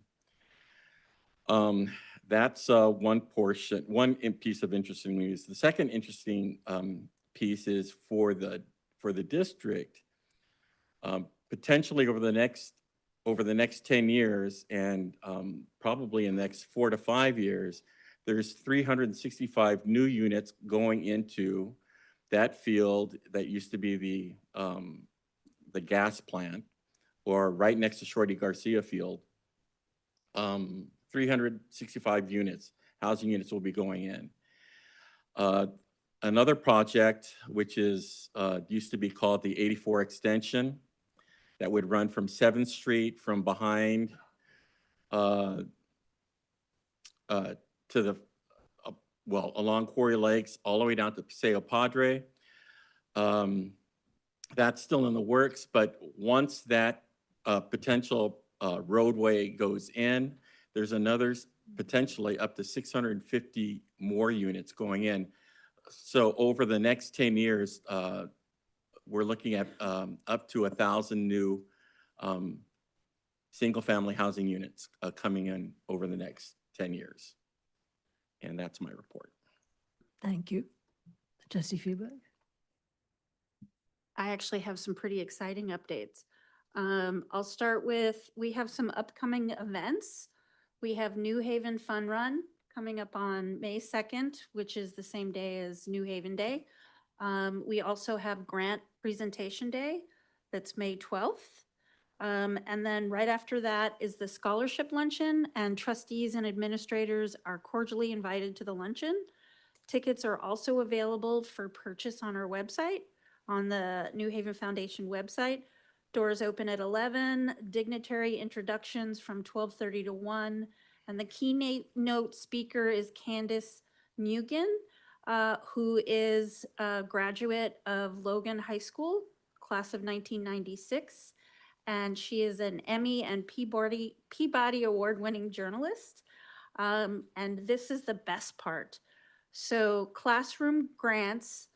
That's one portion, one piece of interesting news. The second interesting piece is for the district. Potentially over the next 10 years and probably in the next 4 to 5 years, there's 365 new units going into that field that used to be the gas plant, or right next to Shorty Garcia Field. 365 units, housing units will be going in. Another project, which is used to be called the 84 Extension, that would run from 7th Street from behind to the, well, along Quarry Lakes, all the way down to Paseo Padre. That's still in the works, but once that potential roadway goes in, there's another potentially up to 650 more units going in. So over the next 10 years, we're looking at up to 1,000 new single-family housing units coming in over the next 10 years. And that's my report. Thank you. Trustee Freeburg? I actually have some pretty exciting updates. I'll start with, we have some upcoming events. We have New Haven Fun Run coming up on May 2nd, which is the same day as New Haven Day. We also have Grant Presentation Day, that's May 12th. And then right after that is the Scholarship Luncheon, and trustees and administrators are cordially invited to the luncheon. Tickets are also available for purchase on our website, on the New Haven Foundation website. Doors open at 11, dignitary introductions from 12:30 to 1, and the keynote speaker is Candace Mugen, who is a graduate of Logan High School, class of 1996, and she is an Emmy and Peabody Award-winning journalist. And this is the best part. So classroom grants,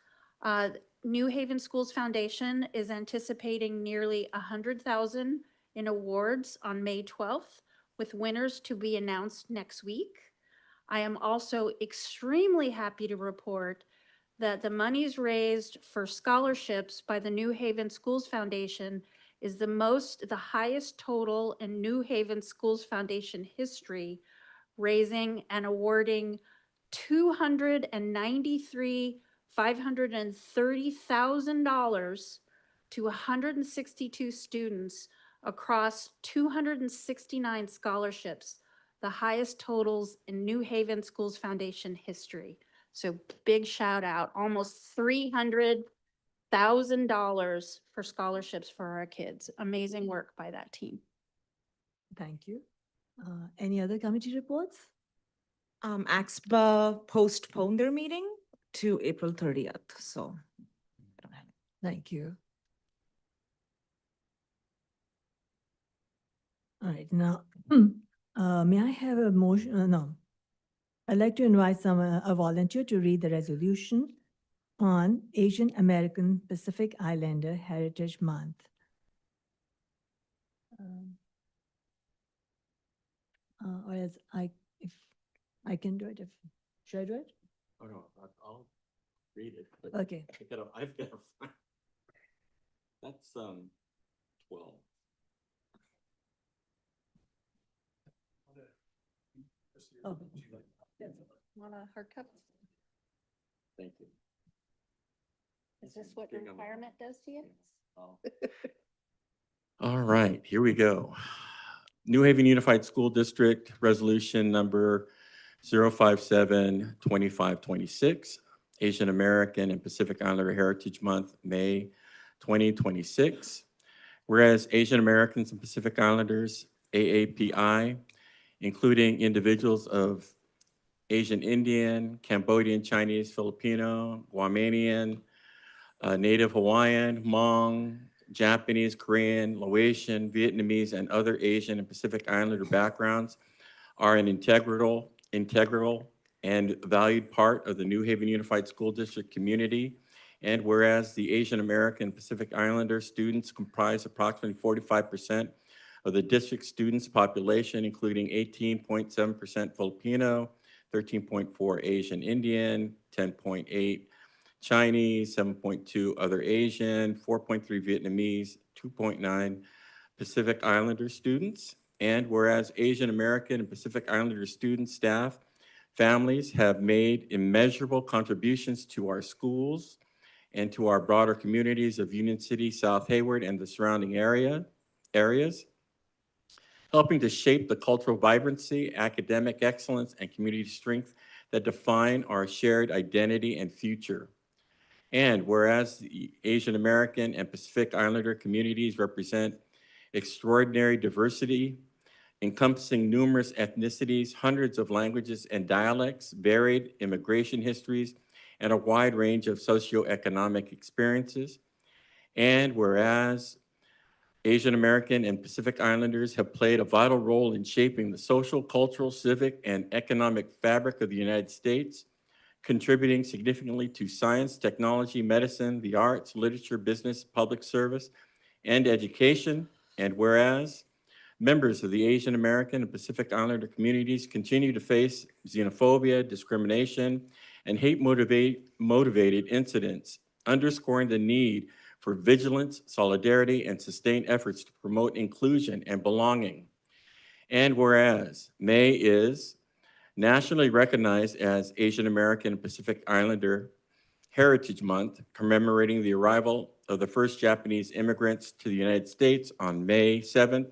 New Haven Schools Foundation is anticipating nearly 100,000 in awards on May 12th, with winners to be announced next week. I am also extremely happy to report that the monies raised for scholarships by the New Haven Schools Foundation is the highest total in New Haven Schools Foundation history, raising and awarding $530,000 to 162 students across 269 scholarships, the highest totals in New Haven Schools Foundation history. So big shout out, almost $300,000 for scholarships for our kids. Amazing work by that team. Thank you. Any other committee reports? AXPA postponed their meeting to April 30th, so I don't have it. Thank you. All right, now, may I have a motion? No. I'd like to invite a volunteer to read the resolution on Asian American Pacific Islander Heritage Month. Or else if I can do it, should I do it? Oh, no, I'll read it. but Okay. I've got to find. That's 12. Oh. Want a hard cup? Thank you. Is this what retirement does to you? All right, here we go. New Haven Unified School District Resolution number 057-2526, Asian American and Pacific Islander Heritage Month, May 2026. Whereas Asian Americans and Pacific Islanders, AAPI, including individuals of Asian Indian, Cambodian, Chinese, Filipino, Guamanian, Native Hawaiian, Hmong, Japanese, Korean, Laotian, Vietnamese, and other Asian and Pacific Islander backgrounds are an integral and valued part of the New Haven Unified School District community. And whereas the Asian American and Pacific Islander students comprise approximately 45% of the district students' population, including 18.7% Filipino, 13.4 Asian Indian, 10.8 Chinese, 7.2 other Asian, 4.3 Vietnamese, 2.9 Pacific Islander students. And whereas Asian American and Pacific Islander student staff, families have made immeasurable contributions to our schools and to our broader communities of Union City, South Hayward, and the surrounding areas, helping to shape the cultural vibrancy, academic excellence, and community strength that define our shared identity and future. And whereas the Asian American and Pacific Islander communities represent extraordinary diversity, encompassing numerous ethnicities, hundreds of languages and dialects, varied immigration histories, and a wide range of socioeconomic experiences. And whereas Asian American and Pacific Islanders have played a vital role in shaping the social, cultural, civic, and economic fabric of the United States, contributing significantly to science, technology, medicine, the arts, literature, business, public service, and education. And whereas members of the Asian American and Pacific Islander communities continue to face xenophobia, discrimination, and hate-motivated incidents, underscoring the need for vigilance, solidarity, and sustained efforts to promote inclusion and belonging. And whereas May is nationally recognized as Asian American and Pacific Islander Heritage Month, commemorating the arrival of the first Japanese immigrants to the United States on May 7th,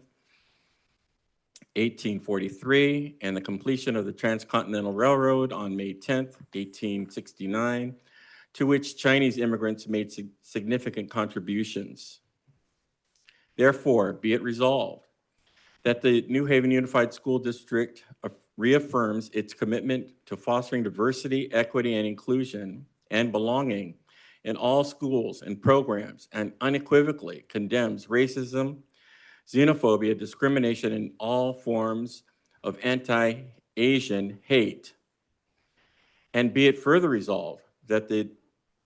1843, and the completion of the Transcontinental Railroad on May 10th, 1869, to which Chinese immigrants made significant contributions. Therefore, be it resolved that the New Haven Unified School District reaffirms its commitment to fostering diversity, equity, and inclusion and belonging in all schools and programs, and unequivocally condemns racism, xenophobia, discrimination, and all forms of anti-Asian hate. And be it further resolved that the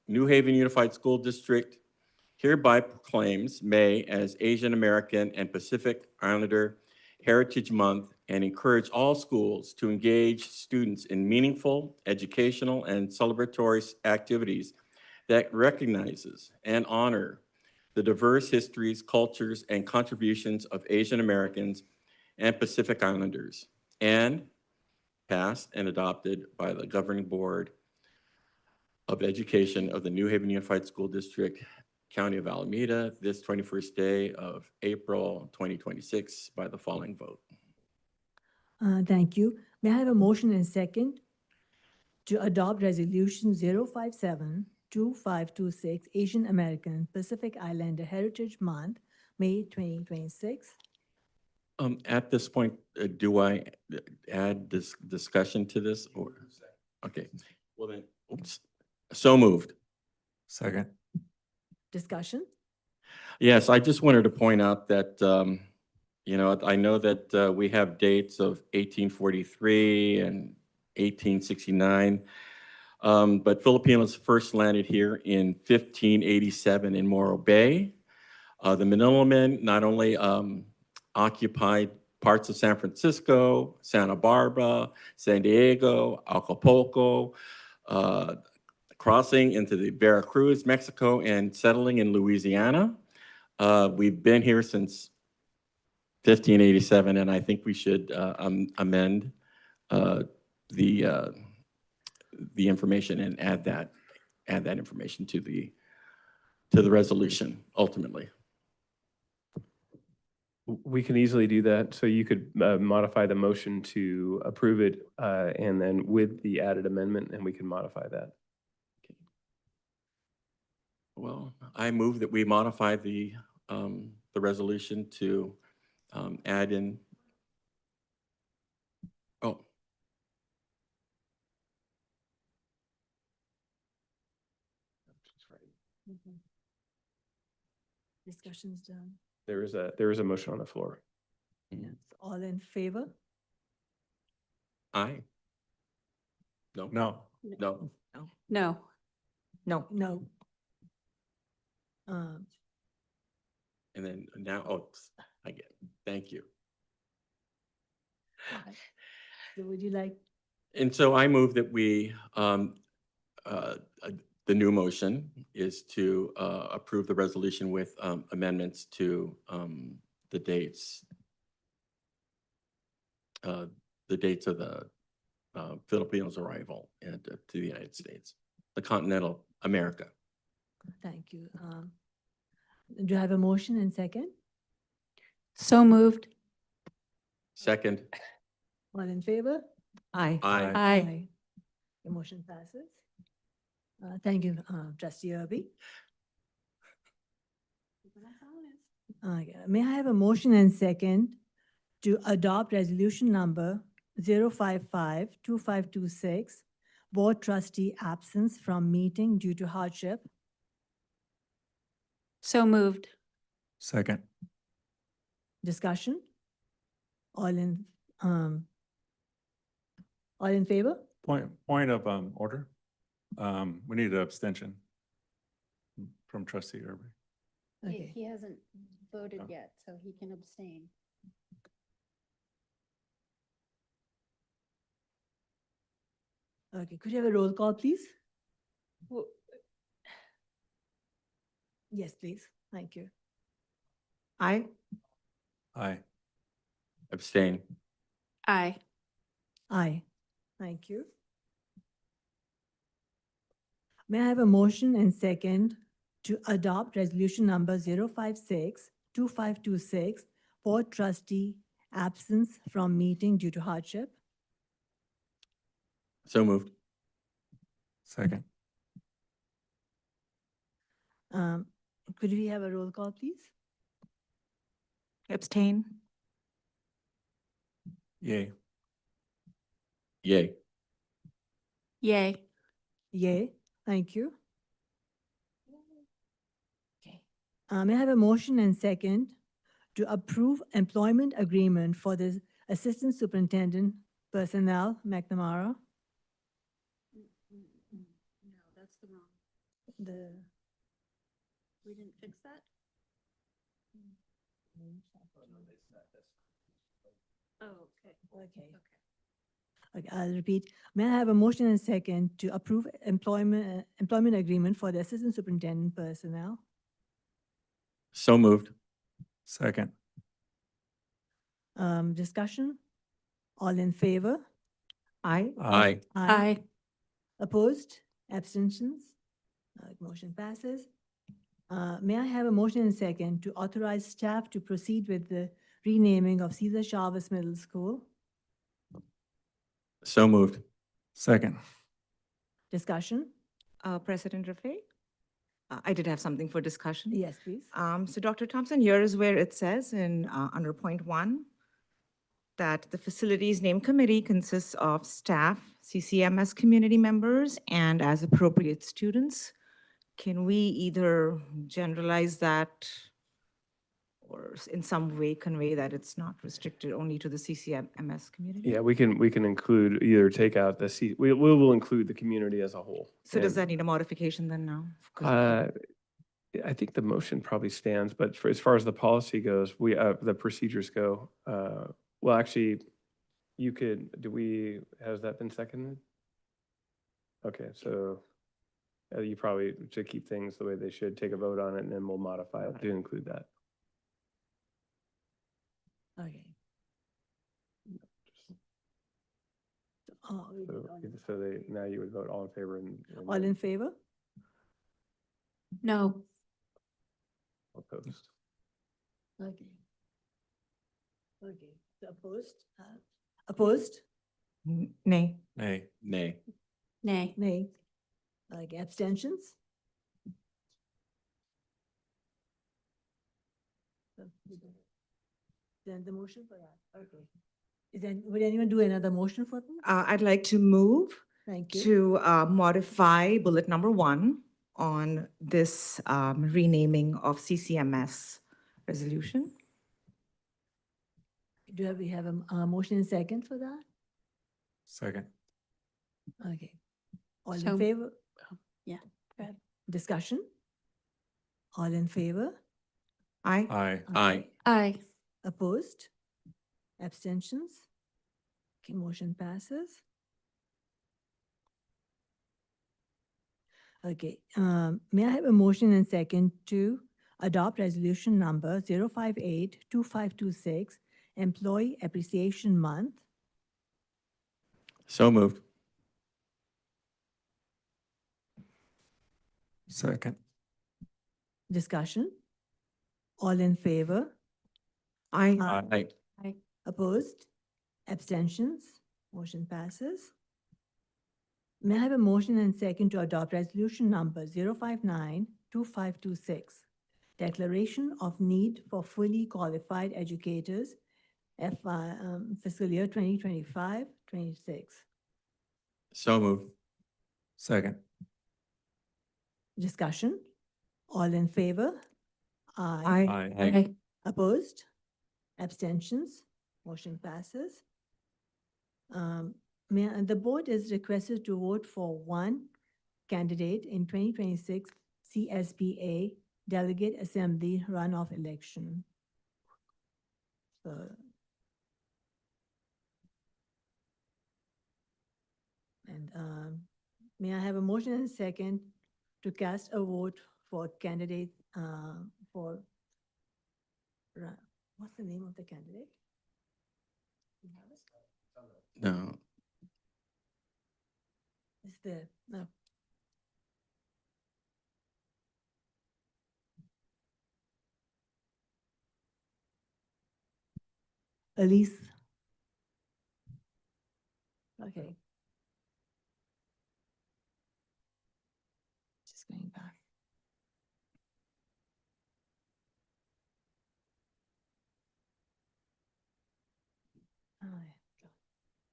New Haven Unified School District hereby proclaims May as Asian American and Pacific Islander Heritage Month and encourage all schools to engage students in meaningful, educational, and celebratory activities that recognizes and honor the diverse histories, cultures, and contributions of Asian Americans and Pacific Islanders, and passed and adopted by the Governing Board of Education of the New Haven Unified School District, County of Alameda, this 21st day of April 2026 by the following vote. Thank you. May I have a motion and second to adopt Resolution 057-2526, Asian American Pacific Islander Heritage Month, May 2026? At this point, do I add this discussion to this or? Okay, well then, oops. So moved. Second. Discussion? Yes, I just wanted to point out that, you know, I know that we have dates of 1843 and 1869, but Filipinos first landed here in 1587 in Morro Bay. The Manila men not only occupied parts of San Francisco, Santa Barbara, San Diego, Acapulco, crossing into the Veracruz, Mexico, and settling in Louisiana. We've been here since 1587, and I think we should amend the information and add that information to the resolution ultimately. We can easily do that. So you could modify the motion to approve it and then with the added amendment, and we can modify that. Well, I move that we modify the resolution to add in. Oh, Discussion's done. There is a motion on the floor. Yes. All in favor? Aye. No? No. No. No. No. No. Um, And then now, oh, I get it. Thank you. So would you like, And so I move that we, the new motion is to approve the resolution with amendments to the dates. The dates of the Filipinos' arrival and to the United States, the continental America. thank you. Do I have a motion and second? So moved. Second, All in favor? Aye. aye. Aye. The motion passes. Thank you, trustee Irby. May I have a motion and second to adopt resolution number 055-2526, board trustee absence from meeting due to hardship? So moved. Second. Discussion? All in favor? Point of order. We need an abstention from trustee Irby. Okay. He hasn't voted Oh. yet, so he can abstain. Okay, could you have a roll call, please? Yes, please. Thank you. Aye. Aye. Abstain. Aye. Aye. Thank you. May I have a motion and second to adopt resolution number 056-2526, board trustee absence from meeting due to hardship? So moved. Second. Could we have a roll call, please? Abstain. Yay. Yay. Yay. Yay. Thank you. Okay. May I have a motion and second to approve employment agreement for the Assistant Superintendent Personnel, McNamara? No, that's the wrong. The, We didn't fix that? Oh, okay. okay. Okay, I'll repeat. May I have a motion and second to approve employment agreement for the Assistant Superintendent Personnel? So moved. Second. Discussion? All in favor? Aye. Aye. Aye. Opposed? Abstentions? Motion passes. May I have a motion and second to authorize staff to proceed with the renaming of Cesar Chavez Middle School? So moved. Second. Discussion? President Rafe? I did have something for discussion. Yes, please. So Dr. Thompson, here is where it says in, under point 1, that the facilities name committee consists of staff, CCMS community members, and as appropriate students. Can we either generalize that or in some way convey that it's not restricted only to the CCMS community? Yeah, we can include, either take out the we will include the community as a whole. So does And, that need a modification then now? 'Cause I think the motion probably stands, but as far as the policy goes, the procedures go, well, actually, has that been seconded? Okay, so you probably should keep things the way they should, take a vote on it, and then we'll modify it to include that. Okay. Now you would vote all in favor and. All in favor? No. Opposed. Okay. Okay, so opposed? Opposed? Nay. Nay. Nay. Nay. Nay. Okay, abstentions? Then the motion for that, okay. Would anyone do another motion for them? I'd like to move Thank you. to modify bullet number 1 on this renaming of CCMS resolution. We have a motion and second for that? Second. Okay. All So- in favor? Yeah, go ahead. Discussion? All in favor? Aye. Aye. Aye. Aye. Opposed? Abstentions? Okay, motion passes. Okay, may I have a motion and second to adopt resolution number 058-2526, Employee Appreciation Month? So moved. Second. Discussion? All in favor? Aye. Aye. Aye. Opposed? Abstentions? Motion passes. May I have a motion and second to adopt resolution number 059-2526, Declaration of Need for Fully Qualified Educators, fiscal year 2025-26. So moved. Second. Discussion? All in favor? Aye. Aye. Opposed? Abstentions? Motion passes. The board is requested to vote for one candidate in 2026 CSBA Delegate Assembly runoff election. May I have a motion and second to cast a vote for candidate what's the name of the candidate? No. Is there? No. Elise. Okay. Just going back.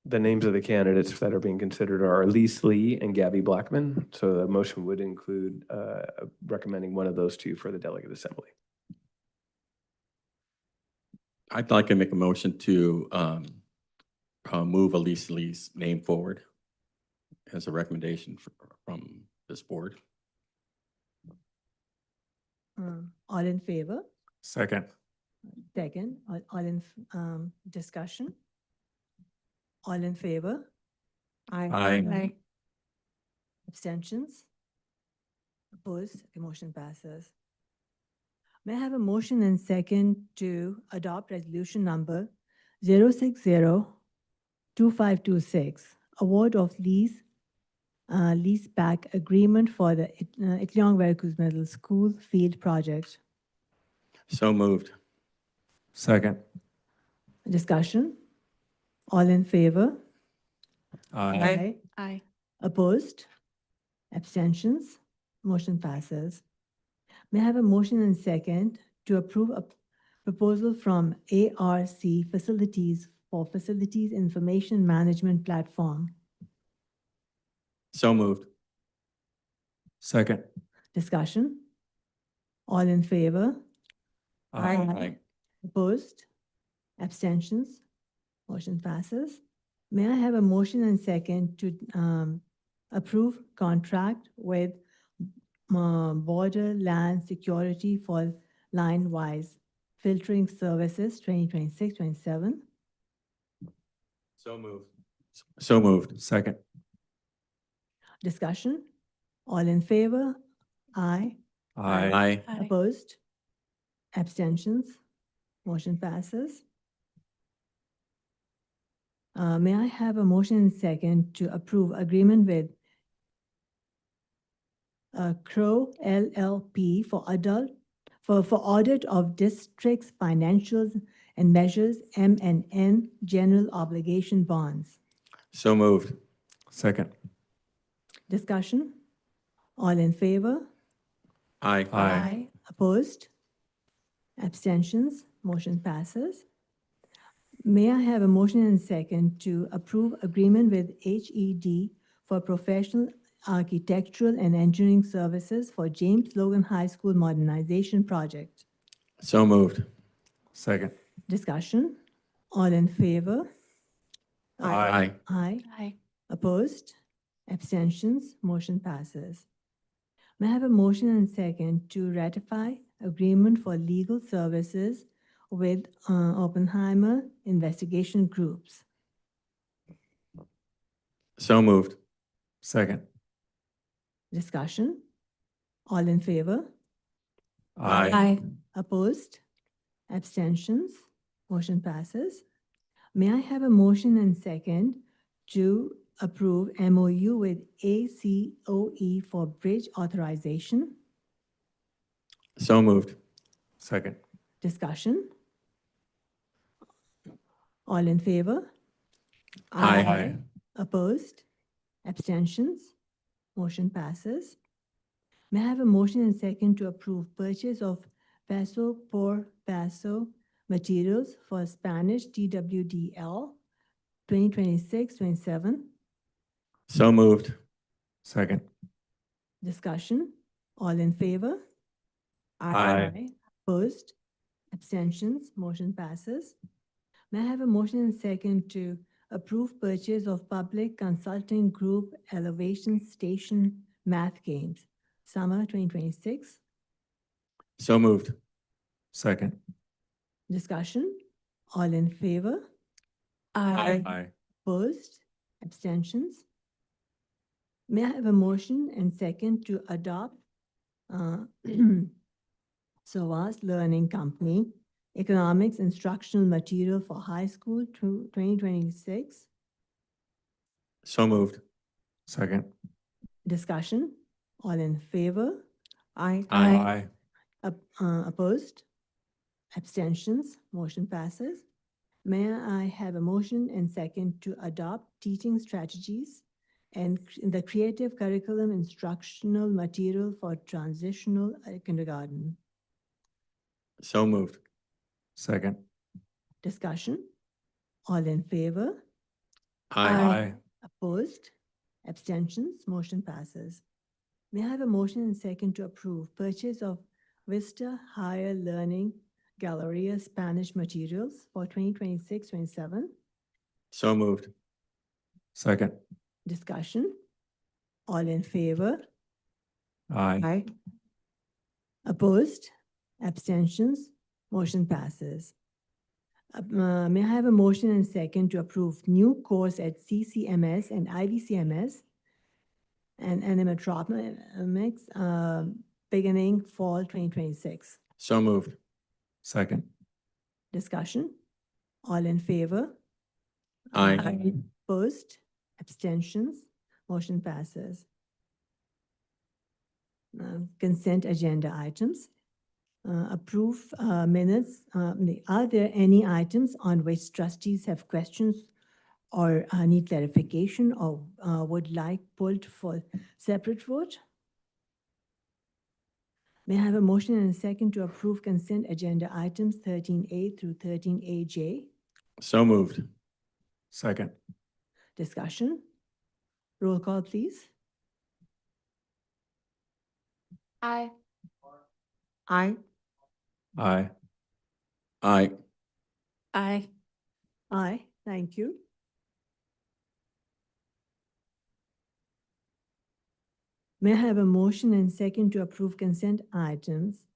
The names of the candidates that are being considered are Elise Lee and Gabby Blackman. So the motion would include recommending one of those two for the delegate assembly. I'd like to make a motion to move Elise Lee's name forward as a recommendation from this board. All in favor? Second. Second, all in discussion? All in favor? Aye. Abstentions? Opposed? The motion passes. May I have a motion and second to adopt resolution number 060-2526, award of lease back agreement for the Itliong Veracruz Middle School field project. So moved. Second. Discussion? All in favor? Aye. Aye. Opposed? Abstentions? Motion passes. May I have a motion and second to approve a proposal from ARC Facilities for Facilities Information Management Platform? So moved. Second. Discussion? All in favor? Aye. Opposed? Abstentions? Motion passes. May I have a motion and second to approve contract with Borderland Security for line-wise filtering services 2026-27? So moved. So moved. Second. Discussion? All in favor? Aye. Aye. Opposed? Abstentions? Motion passes. May I have a motion and second to approve agreement with Crow LLP for audit of district's financials and measures M&N general obligation bonds? So moved. Second. Discussion? All in favor? Aye. Opposed? Abstentions? Motion passes. May I have a motion and second to approve agreement with HED for professional architectural and engineering services for James Logan High School Modernization Project. So moved. Second. Discussion? All in favor? Aye. Aye. Aye. Opposed? Abstentions? Motion passes. May I have a motion and second to ratify agreement for legal services with Oppenheimer Investigation Groups? So moved. Second. Discussion? All in favor? Aye. Opposed? Abstentions? Motion passes. May I have a motion and second to approve MOU with ACOE for bridge authorization? So moved. Second. Discussion? All in favor? Aye. Opposed? Abstentions? Motion passes. May I have a motion and second to approve purchase of peso por peso materials for Spanish TWDL 2026-27? So moved. Second. Discussion? All in favor? Aye. Opposed? Abstentions? Motion passes. May I have a motion and second to approve purchase of Public Consulting Group Elevation Station Math Games, Summer 2026? So moved. Second. Discussion? All in favor? Aye. Opposed? Abstentions? May I have a motion and second to adopt SOAS Learning Company Economics Instructional Material for High School 2026? So moved. Second. Discussion? All in favor? Aye. Opposed? Abstentions? Motion passes. May I have a motion and second to adopt teaching strategies and the creative curriculum instructional material for transitional kindergarten? So moved. Second. Discussion? All in favor? Aye. Opposed? Abstentions? Motion passes. May I have a motion and second to approve purchase of Vista Higher Learning Galleria Spanish materials for 2026-27? So moved. Second. Discussion? All in favor? Aye. Opposed? Abstentions? Motion passes. May I have a motion and second to approve new course at CCMS and IVCMS and animatronics beginning fall 2026? So moved. Second. Discussion? All in favor? Aye. Opposed? Abstentions? Motion passes. Consent agenda items. Approve minutes. Are there any items on which trustees have questions or need clarification or would like pulled for separate vote? May I have a motion and a second to approve consent agenda items 13A through 13AJ? So moved. Second. Discussion? Roll call, please. Aye. Aye. Aye. Aye. Aye. Aye, thank you. May I have a motion and second to approve consent items?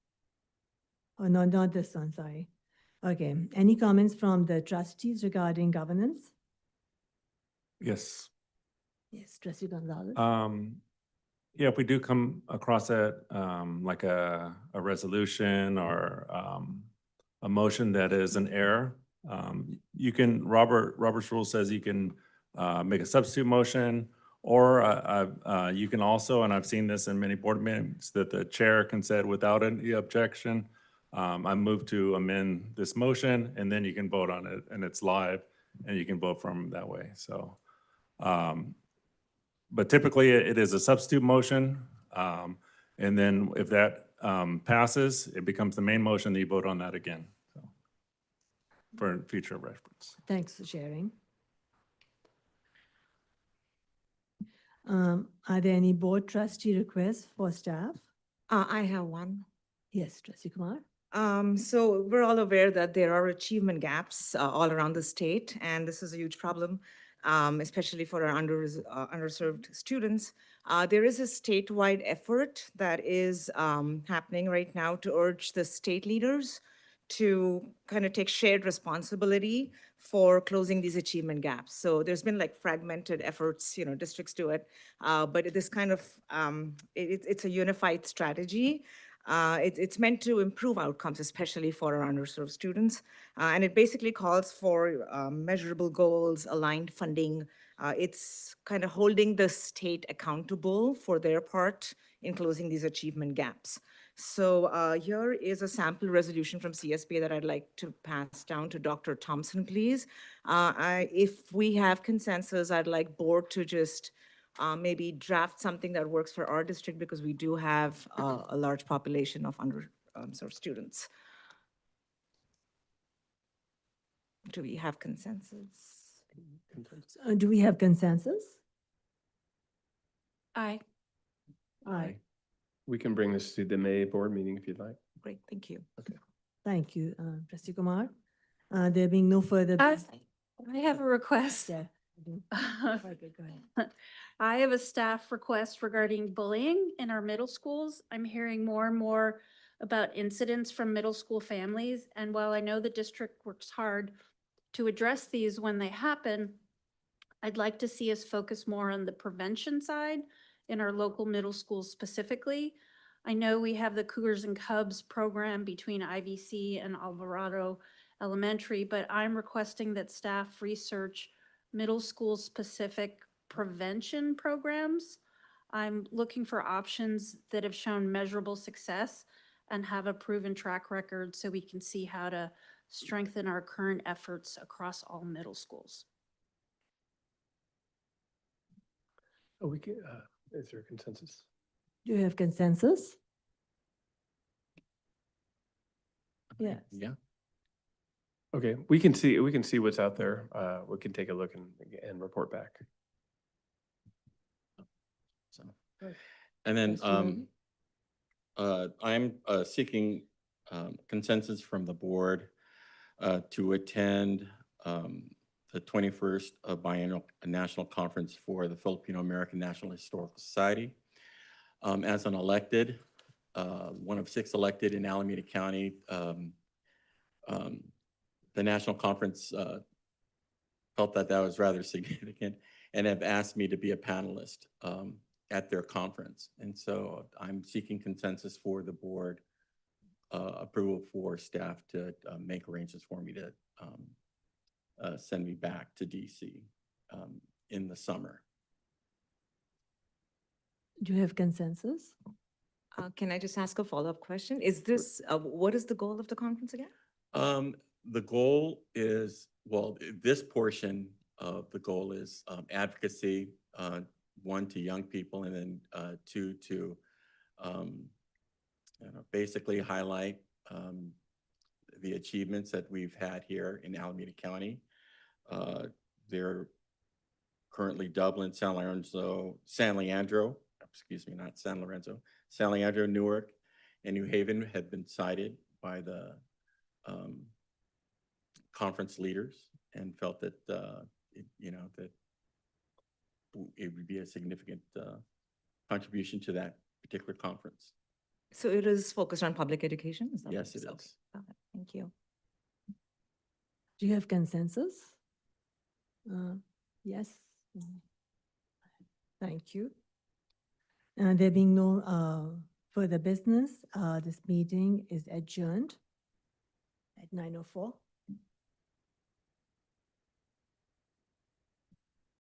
Oh, no, not this one, sorry. Okay, any comments from the trustees regarding governance? Yes. Yes, trustee Gonzalez. Yeah, if we do come across it, like a resolution or a motion that is an error, you can, Robert's rule says you can make a substitute motion, or you can also, and I've seen this in many board meetings, that the chair can say without any objection, I move to amend this motion, and then you can vote on it, and it's live, and you can vote from that way. So, but typically it is a substitute motion. And then if that passes, it becomes the main motion, that you vote on that again. So, for future reference. Thanks for sharing. Are there any board trustee requests for staff? I have one. Yes, trustee Kumar. So we're all aware that there are achievement gaps all around the state, and this is a huge problem, especially for our underserved students. There is a statewide effort that is happening right now to urge the state leaders to kind of take shared responsibility for closing these achievement gaps. So there's been like fragmented efforts, districts do it, but this kind of, it's a unified strategy. It's meant to improve outcomes, especially for our underserved students. And it basically calls for measurable goals, aligned funding. It's kind of holding the state accountable for their part in closing these achievement gaps. So here is a sample resolution from CSBA that I'd like to pass down to Dr. Thompson, please. If we have consensus, I'd like board to just maybe draft something that works for our district because we do have a large population of underserved students. Do we have consensus? Do we have consensus? Aye. Aye. We can bring this to the May board meeting if you'd like. Great, thank you. Okay. Thank you, trustee Kumar. There being no further. I have a request. Yeah. Okay, go ahead. I have a staff request regarding bullying in our middle schools. I'm hearing more and more about incidents from middle school families. And while I know the district works hard to address these when they happen, I'd like to see us focus more on the prevention side in our local middle schools specifically. I know we have the Cougars and Cubs program between IVC and Alvarado Elementary, but I'm requesting that staff research middle school specific prevention programs. I'm looking for options that have shown measurable success and have a proven track record so we can see how to strengthen our current efforts across all middle schools. Oh, we can, is there a consensus? Do you have consensus? Yes. Yeah. Okay, we can see what's out there. We can take a look and report back. So, and then Trustee I'm seeking consensus from the board to attend the 21st Biennial National Conference for the Filipino American National Historical Society. As an elected, one of 6 elected in Alameda County, the national conference felt that was rather significant and have asked me to be a panelist at their conference. And so I'm seeking consensus for the board approval for staff to make arrangements for me to send me back to DC in the summer. Do you have consensus? Can I just ask a follow-up question? Is this, what is the goal of the conference again? The goal is, well, this portion of the goal is advocacy, 1 to young people, and then 2 to basically highlight the achievements that we've had here in Alameda County. They're currently Dublin, San Leandro, excuse me, not San Lorenzo, San Leandro, Newark, and New Haven have been cited by the conference leaders and felt that that it would be a significant contribution to that particular conference. So it is focused on public education? Is that what Yes, it okay. is. Got it. Thank you. Do you have consensus? Yes. Thank you. There being no further business, this meeting is adjourned at 9:04.